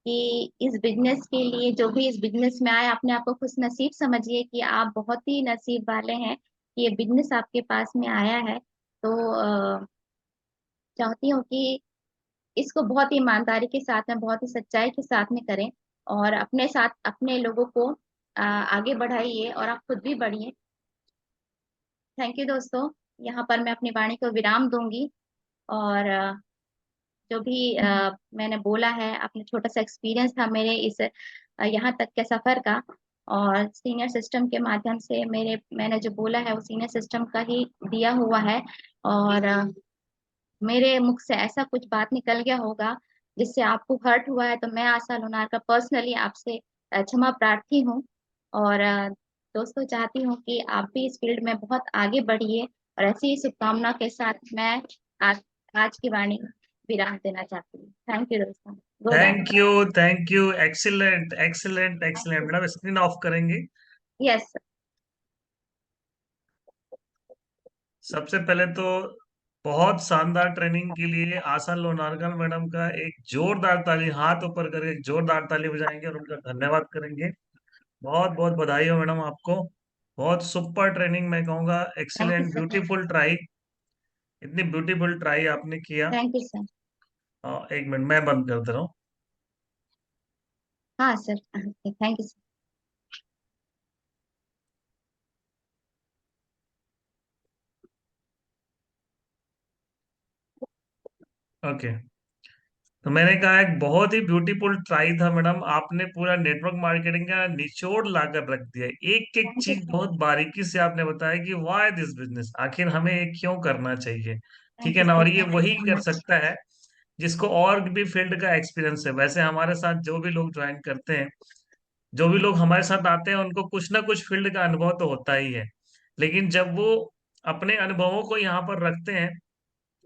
कि इस बिजनेस के लिए जो भी इस बिजनेस में आए, अपने आप को खुश नसीब समझिए कि आप बहुत ही नसीब वाले हैं कि ये बिजनेस आपके पास में आया है। तो चाहती हूँ कि इसको बहुत ही ईमानदारी के साथ में, बहुत ही सच्चाई के साथ में करें, और अपने साथ अपने लोगों को आगे बढ़ाइए और आप खुद भी बढ़िए। थैंक यू दोस्तों, यहाँ पर मैं अपनी वाणी को विराम दूंगी। और जो भी मैंने बोला है, अपने छोटा सा एक्सपीरियंस था मेरे इस यहाँ तक के सफर का, और सीनियर सिस्टम के माध्यम से मैंने जो बोला है वो सीनियर सिस्टम का ही दिया हुआ है। और मेरे मुख से ऐसा कुछ बात निकल गया होगा जिससे आपको हर्ट हुआ है, तो मैं आशा लुनार का पर्सनली आपसे क्षमा प्रार्थी हूँ। और दोस्तों चाहती हूँ कि आप भी इस फील्ड में बहुत आगे बढ़िए, और ऐसी ही शुभकामना के साथ मैं आज आज की वाणी विराम देना चाहती हूँ। थैंक यू दोस्तों, good thank and you, thank you, excellent excellent excellent. Madam screen of करेंगे। यस। सबसे पहले तो बहुत शानदार ट्रेनिंग के लिए आशा लोनारकर मैडम का एक जोरदार ताली, हाथ ऊपर करके एक जोरदार ताली बजाएंगे और उनका धन्यवाद करेंगे। बहुत बहुत बधाई हो मैडम आपको। बहुत सुपर ट्रेनिंग मैं कहूँगा, thank you excellent, sir. Beautiful try. इतनी ब्यूटीफुल ट्राई आपने किया। Thank you sir. 1 मिनट मैं बंद कर दे रहा हूँ। हाँ sir, thank you sir. Okay. तो मैंने कहा एक बहुत ही ब्यूटीफुल ट्राई था मैडम, आपने पूरा नेटवर्क मार्केटिंग का निचोड़ लाकर रख दिया। एक एक थैंक यू चीज सर। बहुत बारीकी से आपने बताया कि व्हाई दिस बिजनेस, आखिर हमें ये क्यों करना चाहिए। ठीक थैंक है यू ना, सर। और ये थैंक यू वही सो कर मच। सकता है जिसको और भी फील्ड का एक्सपीरियंस है। वैसे हमारे साथ जो भी लोग ज्वाइन करते हैं, जो भी लोग हमारे साथ आते हैं, उनको कुछ ना कुछ फील्ड का अनुभव तो होता ही है। लेकिन जब वो अपने अनुभवों को यहाँ पर रखते हैं,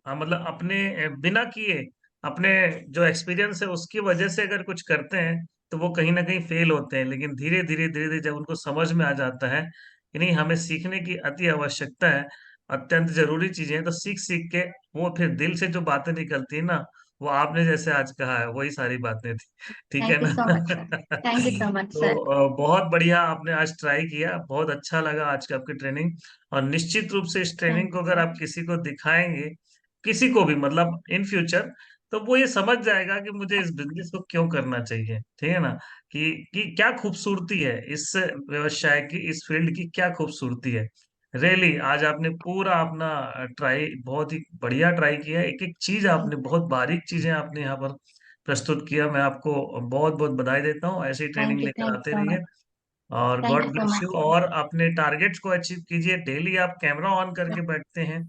मतलब अपने बिना किए, अपने जो एक्सपीरियंस है उसकी वजह से अगर कुछ करते हैं, तो वो कहीं ना कहीं फेल होते हैं। लेकिन धीरे धीरे धीरे धीरे जब उनको समझ में आ जाता है कि नहीं, हमें सीखने की अति आवश्यकता है, अत्यंत जरूरी चीजें हैं, तो सीख सीख के वो फिर दिल से जो बातें निकलती है ना, वो आपने जैसे आज कहा है वही सारी बातें थी, ठीक है थैंक यू ना? So much sir. Thank you so much तो सर। बहुत बढ़िया आपने आज ट्राई किया, बहुत अच्छा लगा आज की आपकी ट्रेनिंग। और निश्चित रूप से इस ट्रेनिंग थैंक को यू अगर सर। आप किसी को दिखाएंगे, किसी को भी मतलब इन फ्यूचर, तो वो ये समझ जाएगा कि मुझे इस बिजनेस को क्यों करना चाहिए, ठीक है ना? कि क्या खूबसूरती है इस व्यवसाय की, इस फील्ड की क्या खूबसूरती है। रियली आज आपने पूरा अपना ट्राई, बहुत ही बढ़िया ट्राई किया, एक एक चीज आपने, बहुत बारीक चीजें आपने यहाँ पर प्रस्तुत किया। मैं आपको बहुत बहुत बधाई देता हूँ, ऐसी ट्रेनिंग लेकर थैंक यू आते सो रहिए। मच। और thank God you so bless much you, sir. और अपने टारगेट्स को अचीव कीजिए। डेली आप कैमरा ऑन करके बैठते हैं,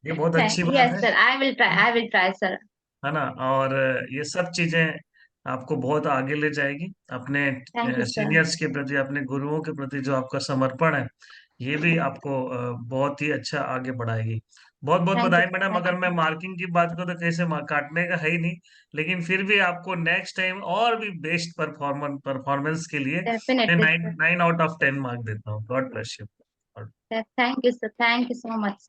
ये बहुत अच्छी बात यस है। Sir, I will try sir. है ना? और ये सब चीजें आपको बहुत आगे ले जाएगी। अपने थैंक यू सर। सीनियर्स के प्रति, अपने गुरुओं के प्रति जो आपका समर्पण है, ये भी आपको बहुत ही अच्छा आगे बढ़ाएगी। बहुत बहुत थैंक यू बधाई सर। मैडम। थैंक अगर यू मैं सर। मार्किंग की बात करूँ तो कैसे काटने का है ही नहीं, लेकिन फिर भी आपको नेक्स्ट टाइम और भी बेस्ट परफॉर्मेंस के लिए मैं definitely sir. 9 out of 10 mark देता हूँ। God bless you. Thank you sir. Thank you so much.